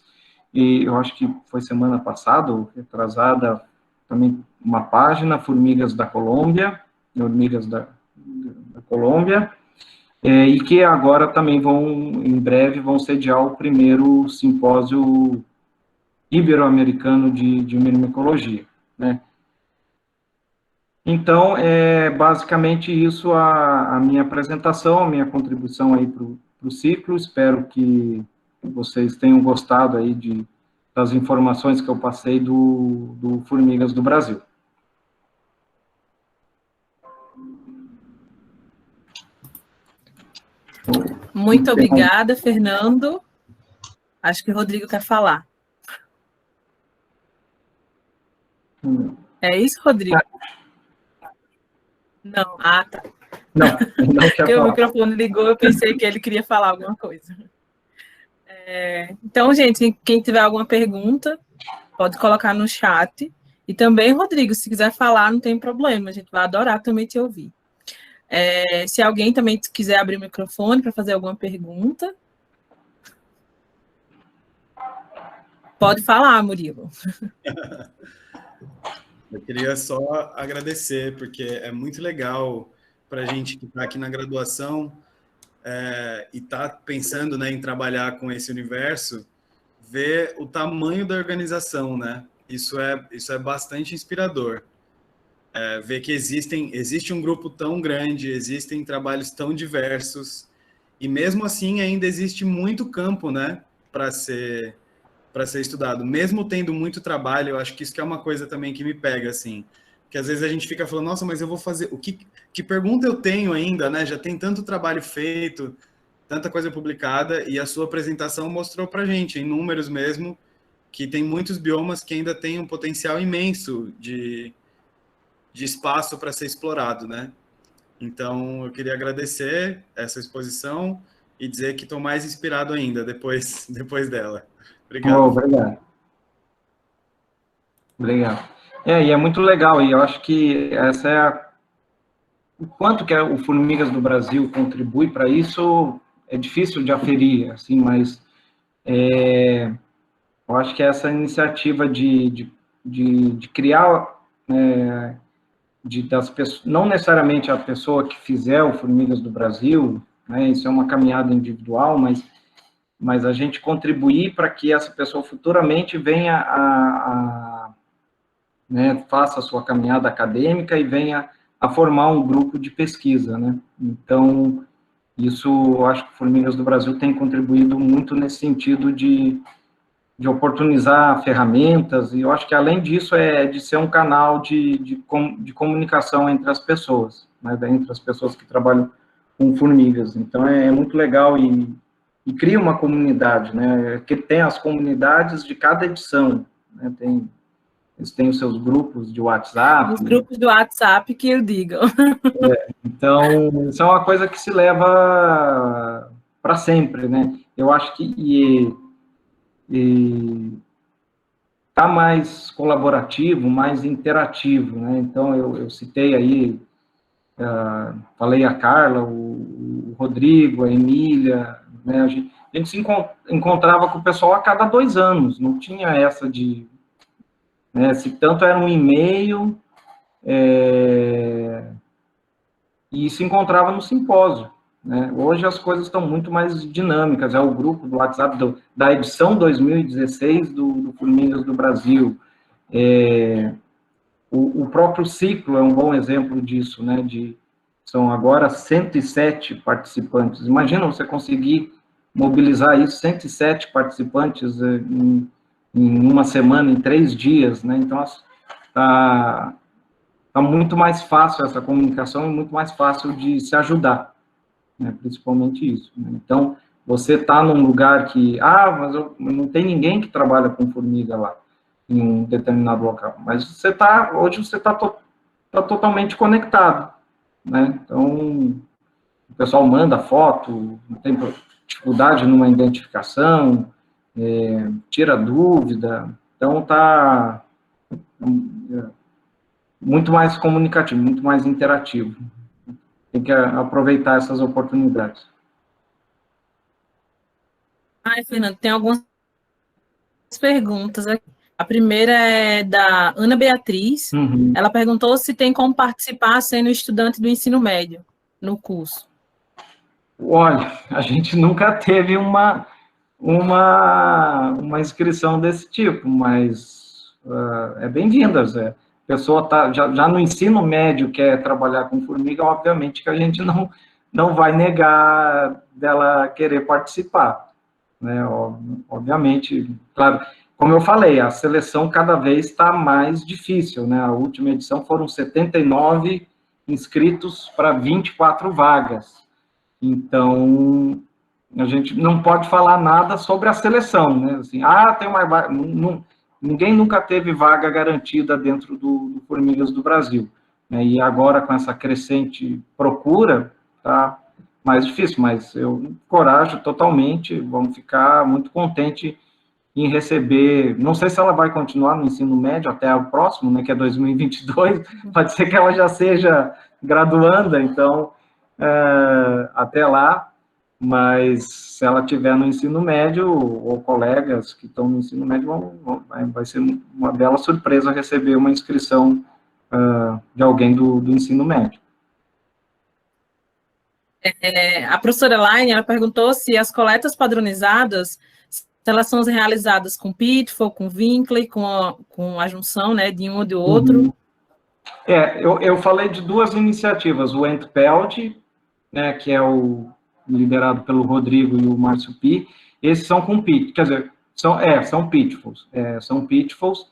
e eu acho que foi semana passada, ou retrasada, também uma página, Formigas da Colômbia, Hormigas da Colômbia, e que agora também em breve, vão sediar o primeiro simpósio ibero-americano de myrmecologia, né? Então, é basicamente isso a minha apresentação, a minha contribuição aí para o ciclo. Espero que vocês tenham gostado aí das informações que eu passei do Formigas do Brasil. Muito obrigada, Fernando. Acho que o Rodrigo quer falar. É isso, Rodrigo? Não. Ah, tá. Não quer Porque falar. o microfone ligou, eu pensei que ele queria falar alguma coisa. Então, gente, quem tiver alguma pergunta, pode colocar no chat. E também, Rodrigo, se quiser falar, não tem problema, a gente vai adorar também te ouvir. Se alguém também quiser abrir o microfone para fazer alguma pergunta, pode falar, Murilo. Eu queria só agradecer, porque é muito legal para a gente que está aqui na graduação e está pensando, né, em trabalhar com esse universo, ver o tamanho da organização, né? Isso é bastante inspirador. Ver que existe um grupo tão grande, existem trabalhos tão diversos, e mesmo assim ainda existe muito campo, né, para ser estudado. Mesmo tendo muito trabalho, eu acho que isso que é uma coisa também que me pega, assim, que às vezes a gente fica falando, nossa, mas eu vou fazer, que pergunta eu tenho ainda, né? Já tem tanto trabalho feito, tanta coisa publicada, e a sua apresentação mostrou pra gente, em números mesmo, que tem muitos biomas que ainda têm um potencial imenso de espaço para ser explorado, né? Então, eu queria agradecer essa exposição e dizer que estou mais inspirado ainda depois dela. Obrigado. Obrigado. Obrigado. E é muito legal, e eu acho que essa é o quanto que o Formigas do Brasil contribui para isso é difícil de aferir, assim, mas eu acho que essa iniciativa de criar, das pessoas, não necessariamente a pessoa que fizer o Formigas do Brasil, né, isso é uma caminhada individual, mas a gente contribuir para que essa pessoa futuramente venha né, faça a sua caminhada acadêmica e venha a formar um grupo de pesquisa, né? Então, isso, eu acho que o Formigas do Brasil tem contribuído muito nesse sentido de oportunizar ferramentas, e eu acho que, além disso, de ser um canal de comunicação entre as pessoas, né, entre as pessoas que trabalham com formigas. Então, é muito legal e cria uma comunidade, né, que tem as comunidades de cada edição, né, eles têm os seus grupos de WhatsApp. Os grupos do WhatsApp que eu digo. Então, isso é uma coisa que se leva para sempre, né? Eu acho que está mais colaborativo, mais interativo, né? Então, eu citei aí falei a Carla, o Rodrigo, a Emília, né, a gente se encontrava com o pessoal a cada 2 anos, não tinha essa de, né, se tanto era um e-mail, e se encontrava no simpósio, né? Hoje as coisas estão muito mais dinâmicas, é o grupo do WhatsApp da edição 2016 do Formigas do Brasil, o próprio ciclo é um bom exemplo disso, né? São agora 107 participantes. Imagina você conseguir mobilizar isso, 107 participantes em uma semana, em 3 dias, né? Então, está muito mais fácil essa comunicação e muito mais fácil de se ajudar, né? Principalmente isso, né? Então, você está num lugar que, mas não tem ninguém que trabalha com formiga lá, em um determinado local, mas hoje você está totalmente conectado, né? Então, o pessoal manda foto, não tem dificuldade numa identificação, tira dúvida, então está muito mais comunicativo, muito mais interativo. Tem que aproveitar essas oportunidades. Fernando, tem algumas perguntas aqui. A primeira é da Ana Beatriz. Ela perguntou se tem como participar sendo estudante do ensino médio no curso. Olha, a gente nunca teve uma inscrição desse tipo, mas é bem-vinda. A pessoa está já no ensino médio, quer trabalhar com formiga, obviamente que a gente não vai negar dela querer participar, né? Obviamente, claro, como eu falei, a seleção cada vez está mais difícil, né? A última edição foram 79 inscritos para 24 vagas. Então, a gente não pode falar nada sobre a seleção, né? Assim, tem uma vaga. Ninguém nunca teve vaga garantida dentro do Formigas do Brasil, né? E agora, com essa crescente procura, tá mais difícil, mas eu encorajo totalmente, vamos ficar muito contente em receber, não sei se ela vai continuar no ensino médio até o próximo, né, que é 2022, pode ser que ela já seja graduanda, então, até lá, mas se ela estiver no ensino médio, ou colegas que estão no ensino médio, vai ser uma bela surpresa receber uma inscrição de alguém do ensino médio. A professora Elaine, ela perguntou se as coletas padronizadas, se elas são realizadas com Pitfall, com Winkler, com a junção, né, de um ou de outro. Eu falei de 2 iniciativas, o Entpeld, né, que é o liderado pelo Rodrigo e o Márcio Pi, esses são com Pitfall, quer dizer, são Pitfalls,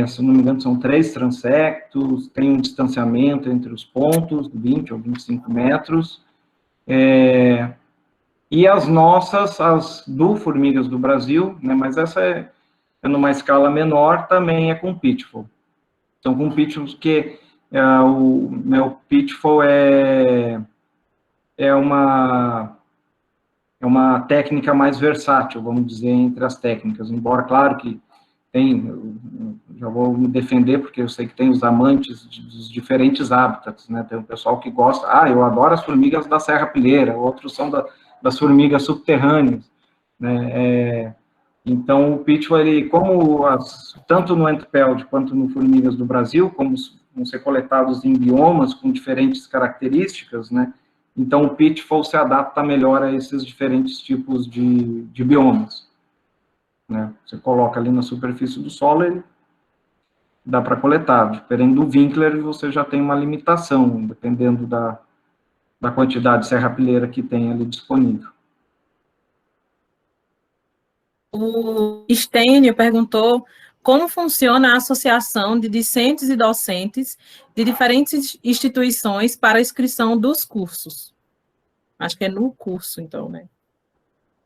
se não me engano, são 3 transectos, tem um distanciamento entre os pontos, de 20 ou 25 metros, e as nossas, as do Formigas do Brasil, né, mas essa é numa escala menor, também é com Pitfall. Então, com Pitfall, que o meu Pitfall é uma técnica mais versátil, vamos dizer, entre as técnicas, embora, claro que já vou me defender, porque eu sei que tem os amantes dos diferentes hábitats, né? Tem um pessoal que gosta, eu adoro as formigas da serrapilheira, outros são das formigas subterrâneas, né? Então, o Pitfall, tanto no Entpeld quanto no Formigas do Brasil, como vão ser coletados em biomas com diferentes características, né? Então, o Pitfall se adapta melhor a esses diferentes tipos de biomas, né? Você coloca ali na superfície do solo, ele dá para coletar. Diferente do Winkler, você já tem uma limitação, dependendo da quantidade de serrapilheira que tem ali disponível. O Stênio perguntou como funciona a associação de discentes e docentes de diferentes instituições para a inscrição dos cursos. Acho que é no curso, então, né?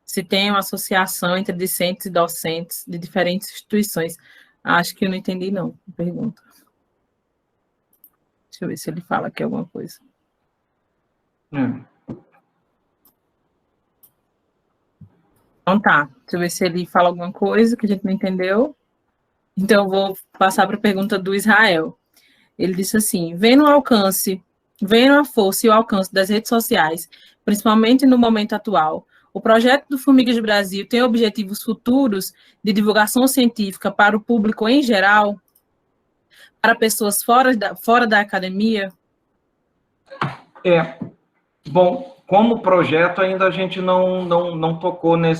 Se tem uma associação entre discentes e docentes de diferentes instituições. Acho que eu não entendi, não, a pergunta. Deixa eu ver se ele fala aqui alguma coisa. Então tá, deixa eu ver se ele fala alguma coisa que a gente não entendeu. Então eu vou passar para a pergunta do Israel. Ele disse assim, vendo o alcance vendo a força e o alcance das redes sociais, principalmente no momento atual, o projeto do Formigas do Brasil tem objetivos futuros de divulgação científica para o público em geral, para pessoas fora da academia? Bom, como projeto, ainda a gente não tocou né,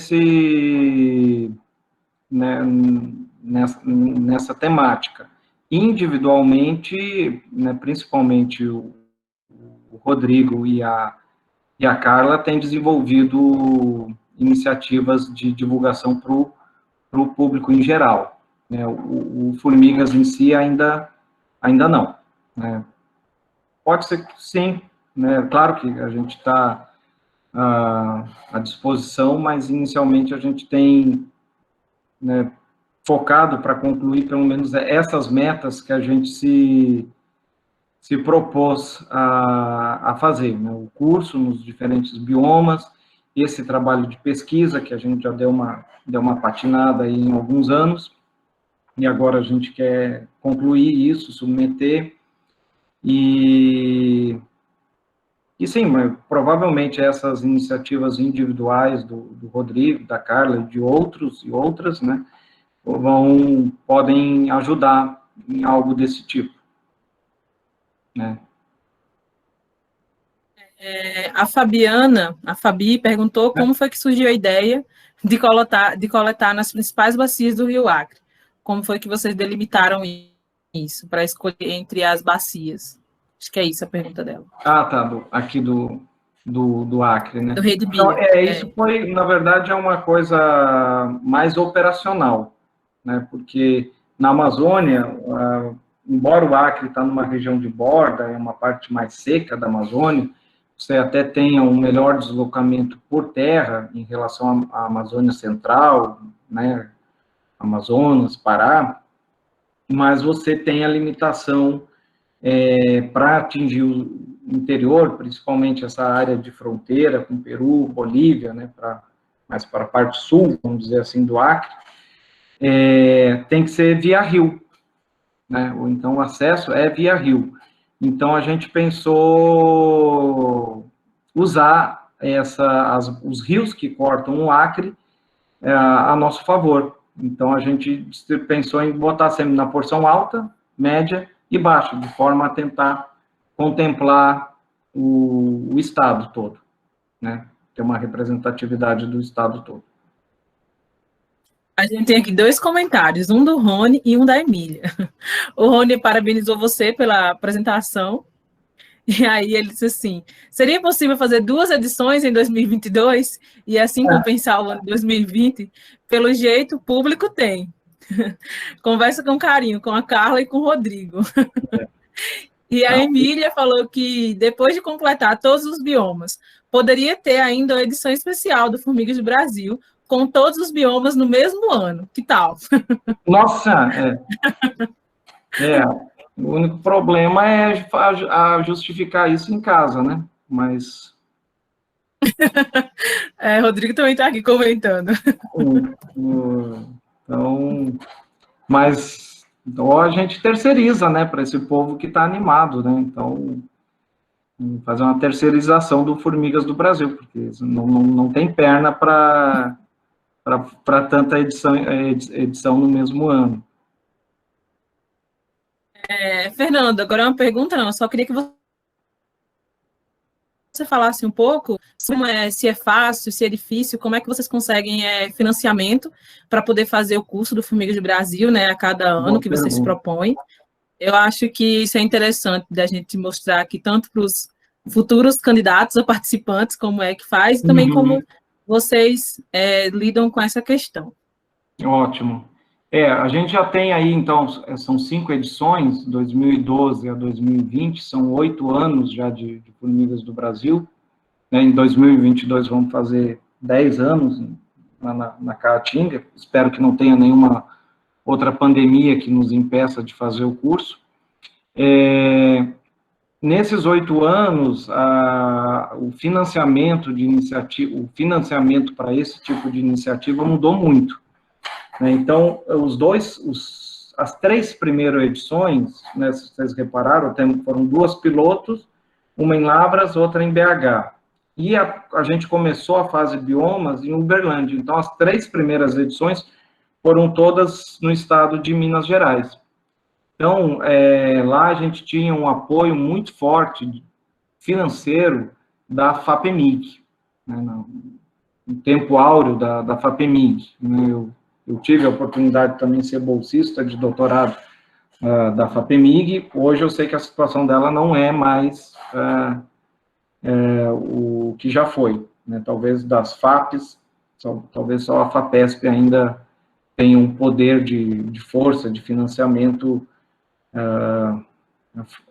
nessa temática. Individualmente, né, principalmente o Rodrigo e a Carla têm desenvolvido iniciativas de divulgação para o público em geral. Né? O Formigas em si ainda não. Né? Pode ser que sim, né? Claro que a gente está à disposição, mas inicialmente a gente tem, né, focado para concluir pelo menos essas metas que a gente se propôs a fazer, né? O curso nos diferentes biomas, esse trabalho de pesquisa que a gente já deu uma patinada aí em alguns anos, e agora a gente quer concluir isso, submeter, e sim, mas provavelmente essas iniciativas individuais do Rodrigo, da Carla e de outros e outras, né, podem ajudar em algo desse tipo. Né? A Fabi perguntou como foi que surgiu a ideia de coletar nas principais bacias do Rio Acre. Como foi que vocês delimitaram isso, para escolher entre as bacias? Acho que é isso a pergunta dela. Tá, aqui do Acre, né? Do Rede Bio. Então, isso foi, na verdade, é uma coisa mais operacional, né? Porque na Amazônia, embora o Acre está numa região de borda, é uma parte mais seca da Amazônia, você até tenha um melhor deslocamento por terra em relação à Amazônia Central, né? Amazonas, Pará, mas você tem a limitação para atingir o interior, principalmente essa área de fronteira com Peru, Bolívia, né, mais para a parte sul, vamos dizer assim, do Acre, tem que ser via rio, né, ou então o acesso é via rio. Então, a gente pensou usar os rios que cortam o Acre a nosso favor. Então, a gente pensou em botar sempre na porção alta, média e baixa, de forma a tentar contemplar o estado todo, né? Ter uma representatividade do estado todo. A gente tem aqui 2 comentários, um do Rony e um da Emília. O Rony parabenizou você pela apresentação, e aí ele disse assim, seria possível fazer 2 edições em 2022 e assim compensar o ano de 2020? Pelo jeito, o público tem. Conversa com carinho com a Carla e com o Rodrigo. E a Emília falou que, depois de completar todos os biomas, poderia ter ainda uma edição especial do Formigas do Brasil, com todos os biomas no mesmo ano. Que tal? Nossa! O único problema é justificar isso em casa, né? Mas... Rodrigo também está aqui comentando. Então, mas a gente terceiriza, né, para esse povo que está animado, né? Então, fazer uma terceirização do Formigas do Brasil, porque não tem perna para tanta edição no mesmo ano. Fernando, agora é uma pergunta, não, eu só queria que você falasse um pouco se é fácil, se é difícil, como é que vocês conseguem financiamento para poder fazer o curso do Formigas do Brasil, né, a cada ano que vocês se propõem. Eu acho que isso é interessante da gente mostrar aqui, tanto para os futuros candidatos ou participantes, como é que faz, e também como vocês lidam com essa questão. Ótimo. A gente já tem aí, então, são 5 edições, 2012 a 2020, são 8 anos já de Formigas do Brasil. Em 2022 vamos fazer 10 anos lá na Caatinga. Espero que não tenha nenhuma outra pandemia que nos impeça de fazer o curso. Nesses 8 anos, o financiamento para esse tipo de iniciativa mudou muito. Então, as 3 primeiras edições, né, se vocês repararam, foram 2 pilotos uma em Lavras, outra em BH. E a gente começou a fase biomas em Uberlândia. Então, as 3 primeiras edições foram todas no estado de Minas Gerais. Então, lá a gente tinha um apoio muito forte financeiro da FAPEMIG, né, no tempo áureo da FAPEMIG. Né, eu tive a oportunidade também de ser bolsista de doutorado da FAPEMIG. Hoje eu sei que a situação dela não é mais o que já foi. Né, talvez das FAPs, talvez só a FAPESP ainda tenha um poder de força, de financiamento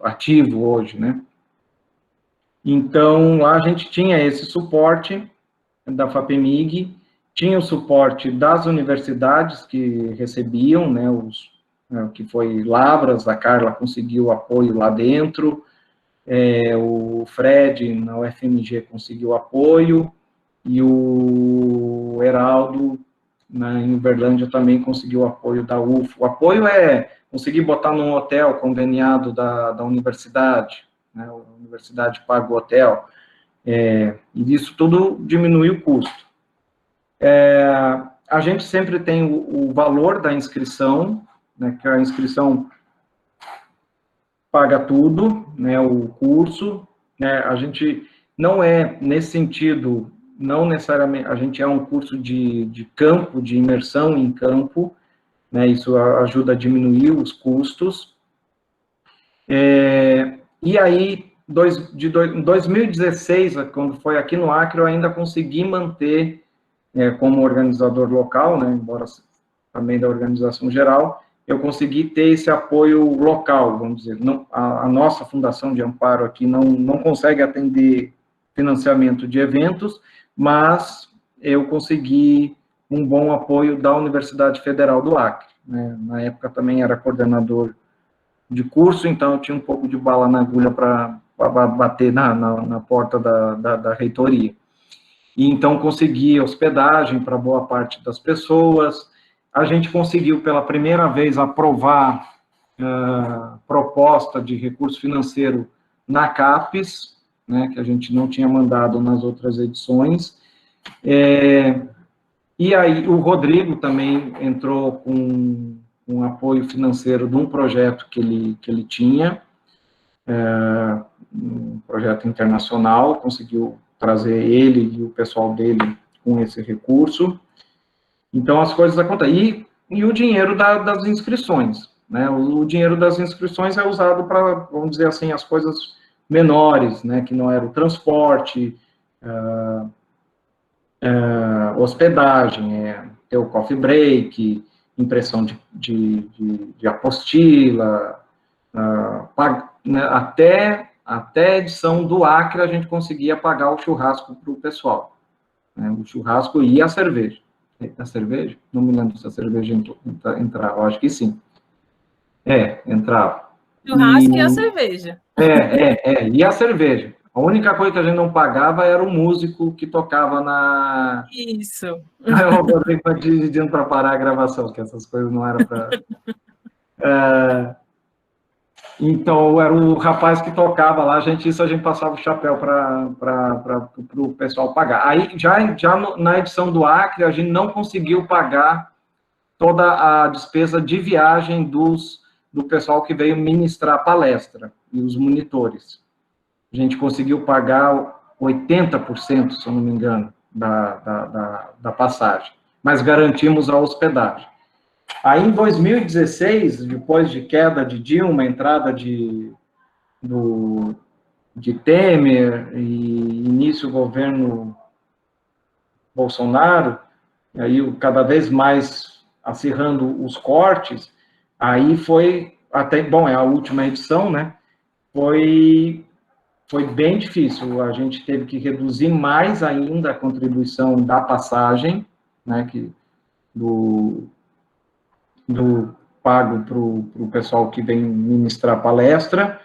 ativo hoje, né? Então, lá a gente tinha esse suporte da FAPEMIG, tinha o suporte das universidades que recebiam, né, que foi Lavras, a Carla conseguiu apoio lá dentro, o Fred, na UFMG, conseguiu apoio, e o Heraldo, em Uberlândia, também conseguiu apoio da UFO. O apoio é conseguir botar num hotel conveniado da universidade, né, a universidade paga o hotel, e isso tudo diminui o custo. A gente sempre tem o valor da inscrição, né, que a inscrição paga tudo, né, o curso, né, a gente não é, nesse sentido, não necessariamente, a gente é um curso de campo, de imersão em campo, né, isso ajuda a diminuir os custos. E aí, em 2016, quando foi aqui no Acre, eu ainda consegui manter, como organizador local, né, embora também da organização geral, eu consegui ter esse apoio local, vamos dizer. Não, a nossa Fundação de Amparo aqui não consegue atender financiamento de eventos, mas eu consegui um bom apoio da Universidade Federal do Acre. Né? Na época também era coordenador de curso, então eu tinha um pouco de bala na agulha para bater na porta da reitoria. E então consegui hospedagem para boa parte das pessoas. A gente conseguiu pela primeira vez aprovar proposta de recurso financeiro na CAPES, né, que a gente não tinha mandado nas outras edições. E aí o Rodrigo também entrou com um apoio financeiro de um projeto que ele tinha, um projeto internacional, conseguiu trazer ele e o pessoal dele com esse recurso. Então, as coisas acontecem. E o dinheiro das inscrições, né? O dinheiro das inscrições é usado para, vamos dizer assim, as coisas menores, né? Que não era o transporte, hospedagem, ter o coffee break, impressão de apostila, né? Até a edição do Acre a gente conseguia pagar o churrasco para o pessoal, né? O churrasco e a cerveja. A cerveja? Não me lembro se a cerveja entrava, eu acho que sim. Entrava. Churrasco e a cerveja. E a cerveja. A única coisa que a gente não pagava era o músico que tocava na... Isso. Eu vou ter que dividindo para parar a gravação, que essas coisas não eram para... Então, era o rapaz que tocava lá, isso a gente passava o chapéu para o pessoal pagar. Aí, já na edição do Acre, a gente não conseguiu pagar toda a despesa de viagem do pessoal que veio ministrar a palestra, e os monitores. A gente conseguiu pagar 80%, se eu não me engano, da passagem, mas garantimos a hospedagem. Aí, em 2016, depois de queda de Dilma, entrada de Temer e início do governo Bolsonaro, aí cada vez mais acirrando os cortes, aí foi até, bom, é a última edição, né? Foi bem difícil, a gente teve que reduzir mais ainda a contribuição da passagem, né, do pago para o pessoal que vem ministrar palestra.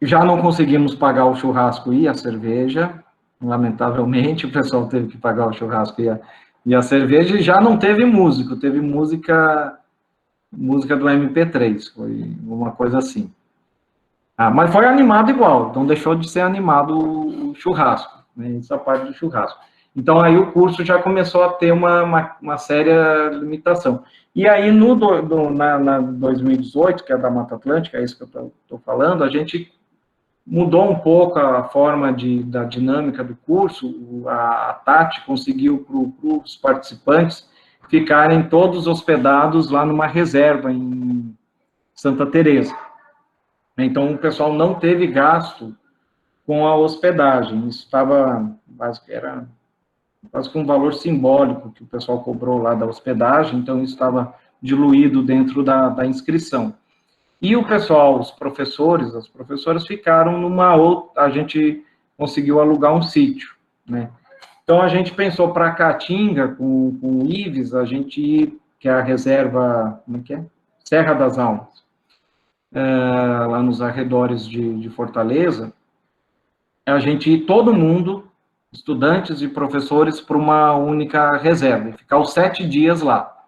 Já não conseguimos pagar o churrasco e a cerveja, lamentavelmente, o pessoal teve que pagar o churrasco e a cerveja, e já não teve músico, teve música do MP3, foi uma coisa assim. Mas foi animado igual, não deixou de ser animado o churrasco, né, essa parte do churrasco. Então, aí o curso já começou a ter uma séria limitação. E aí, na 2018, que é da Mata Atlântica, é isso que eu estou falando, a gente mudou um pouco a forma da dinâmica do curso, a Tati conseguiu para os participantes ficarem todos hospedados lá numa reserva em Santa Teresa. Então, o pessoal não teve gasto com a hospedagem, isso era quase que um valor simbólico que o pessoal cobrou lá da hospedagem, então isso estava diluído dentro da inscrição. E o pessoal, os professores, as professoras ficaram numa outra, a gente conseguiu alugar um sítio, né? Então, a gente pensou para Caatinga, com o Ives, a gente, que é a reserva, como é que é? Serra das Almas, lá nos arredores de Fortaleza, todo mundo, estudantes e professores, para uma única reserva, e ficar os 7 dias lá.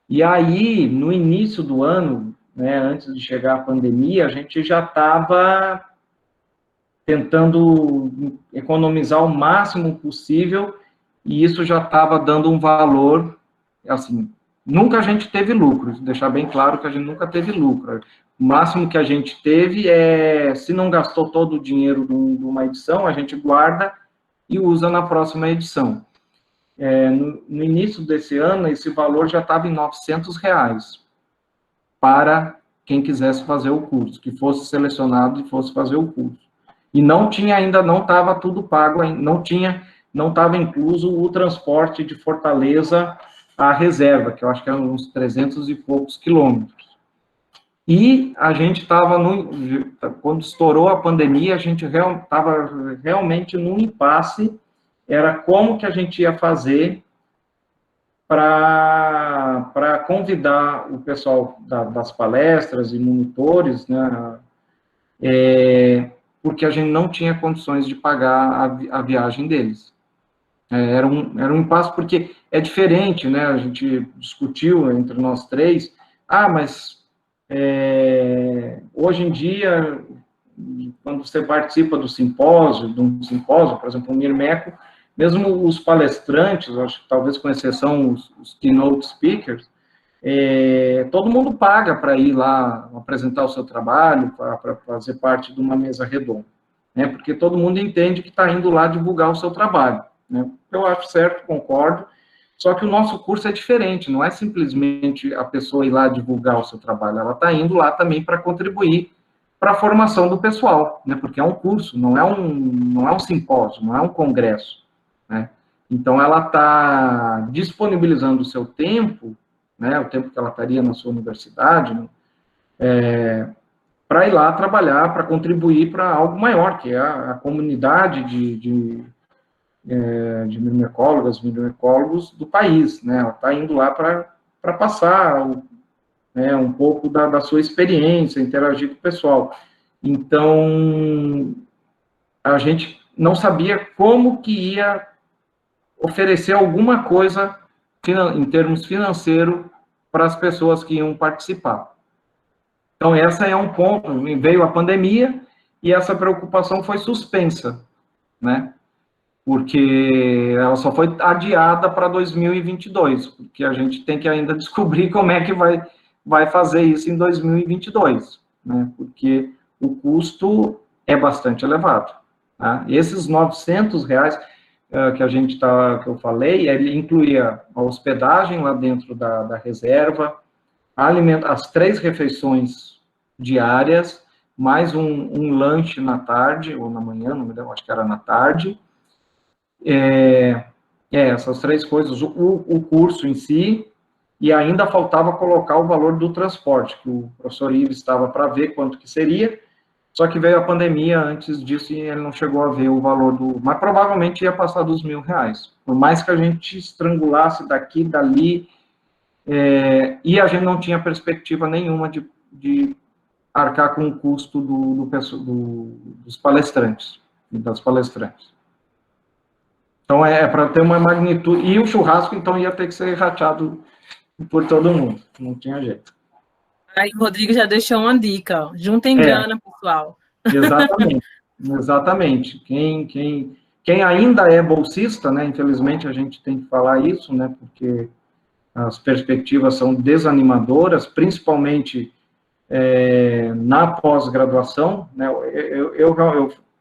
E aí, no início do ano, né, antes de chegar a pandemia, a gente já estava tentando economizar o máximo possível, e isso já estava dando um valor, assim, nunca a gente teve lucro, deixar bem claro que a gente nunca teve lucro. O máximo que a gente teve se não gastou todo o dinheiro de uma edição, a gente guarda e usa na próxima edição. No início desse ano, esse valor já estava em R$900 para quem quisesse fazer o curso, que fosse selecionado e fosse fazer o curso. E não estava tudo pago, não estava incluso o transporte de Fortaleza à reserva, que eu acho que eram uns 300 e poucos quilômetros. E a gente estava, quando estourou a pandemia, a gente estava realmente num impasse, era como que a gente ia fazer para convidar o pessoal das palestras e monitores, né, porque a gente não tinha condições de pagar a viagem deles. Era um impasse, porque é diferente, né, a gente discutiu entre nós três, mas hoje em dia, quando você participa de um simpósio, por exemplo, o Mirmeco, mesmo os palestrantes, acho que talvez com exceção os keynote speakers, todo mundo paga para ir lá apresentar o seu trabalho, para fazer parte de uma mesa redonda, né? Porque todo mundo entende que está indo lá divulgar o seu trabalho, né? Eu acho certo, concordo, só que o nosso curso é diferente, não é simplesmente a pessoa ir lá divulgar o seu trabalho, ela está indo lá também para contribuir para a formação do pessoal, né? Porque é um curso, não é um simpósio, não é um congresso, né? Então, ela está disponibilizando o seu tempo, né, o tempo que ela estaria na sua universidade, né, para ir lá trabalhar, para contribuir para algo maior, que é a comunidade de mimicólogos do país, né? Ela está indo lá para passar um pouco da sua experiência, interagir com o pessoal. Então, a gente não sabia como que ia oferecer alguma coisa em termos financeiros para as pessoas que iam participar. Então, essa é um ponto, veio a pandemia e essa preocupação foi suspensa, né? Porque ela só foi adiada para 2022, porque a gente tem que ainda descobrir como é que vai fazer isso em 2022, né? Porque o custo é bastante elevado, tá? E esses R$900 que eu falei, ele incluía a hospedagem lá dentro da reserva, as 3 refeições diárias, mais um lanche na tarde, ou na manhã, não me lembro, acho que era na tarde. Essas 3 coisas, o curso em si, e ainda faltava colocar o valor do transporte, que o professor Ives estava para ver quanto que seria, só que veio a pandemia antes disso e ele não chegou a ver o valor mas provavelmente ia passar dos R$1.000. Por mais que a gente estrangulasse daqui, dali, e a gente não tinha perspectiva nenhuma de arcar com o custo dos palestrantes e das palestrantes. Então, para ter uma magnitude. E o churrasco, então, ia ter que ser rateado por todo mundo. Não tinha jeito. Aí o Rodrigo já deixou uma dica, ó. Juntem grana, pessoal. Exatamente, exatamente. Quem ainda é bolsista, né, infelizmente a gente tem que falar isso, né, porque as perspectivas são desanimadoras, principalmente na pós-graduação, né,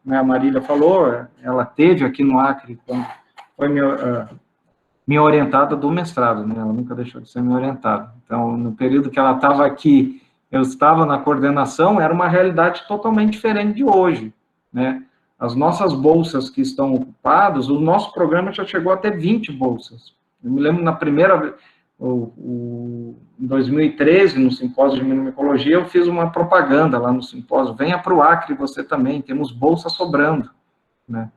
né, a Marília falou, ela teve aqui no Acre, quando foi minha orientada do mestrado, né, ela nunca deixou de ser minha orientada. Então, no período que ela estava aqui, eu estava na coordenação, era uma realidade totalmente diferente de hoje, né. As nossas bolsas que estão ocupadas, o nosso programa já chegou a ter 20 bolsas. Eu me lembro na primeira vez, em 2013, no simpósio de micologia, eu fiz uma propaganda lá no simpósio, venha para o Acre você também, temos bolsa sobrando, né?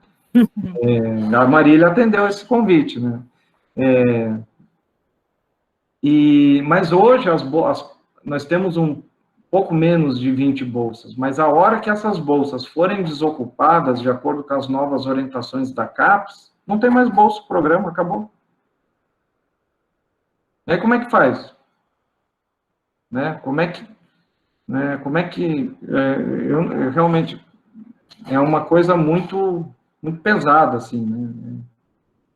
A Marília atendeu esse convite, né? Mas hoje nós temos um pouco menos de 20 bolsas, mas a hora que essas bolsas forem desocupadas, de acordo com as novas orientações da CAPES, não tem mais bolsa, o programa acabou. E aí como é que faz? Né? Como é que eu realmente é uma coisa muito pesada, assim, né?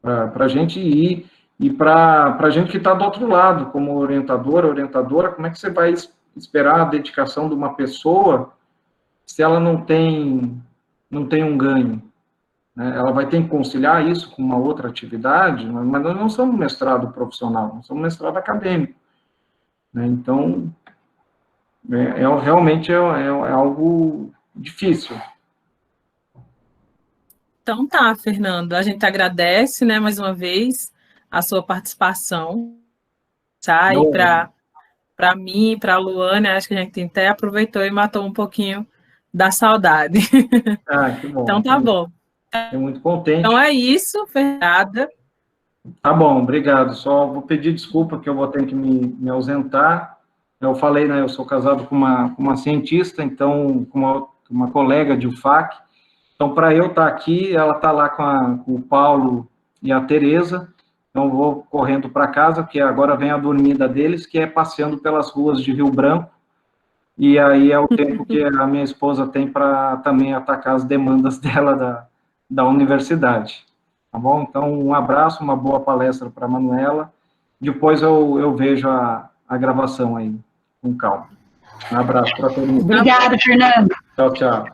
Para a gente ir, e para a gente que está do outro lado, como orientadora, como é que você vai esperar a dedicação de uma pessoa se ela não tem um ganho? Né? Ela vai ter que conciliar isso com uma outra atividade, mas nós não somos mestrado profissional, nós somos mestrado acadêmico. Né? Então, realmente é algo difícil. Então tá, Fernando, a gente agradece, né, mais uma vez, a sua participação, tá? E para mim, para a Luane, acho que a gente até aproveitou e matou um pouquinho da saudade. Ah, que bom. Então tá bom. Estou muito contente. Então é isso, Fernanda. Tá bom, obrigado. Só vou pedir desculpa que eu vou ter que me ausentar. Eu falei, né, eu sou casado com uma cientista, então, com uma colega de UFAC. Então, para eu estar aqui, ela está lá com o Paulo e a Tereza. Então, vou correndo para casa, porque agora vem a dormida deles, que é passeando pelas ruas de Rio Branco. E aí é o tempo que a minha esposa tem para também atacar as demandas dela da universidade. Tá bom? Então, um abraço, uma boa palestra para a Manuela. Depois eu vejo a gravação aí, com calma. Um abraço para todo mundo. Obrigada, Fernando. Tchau, tchau.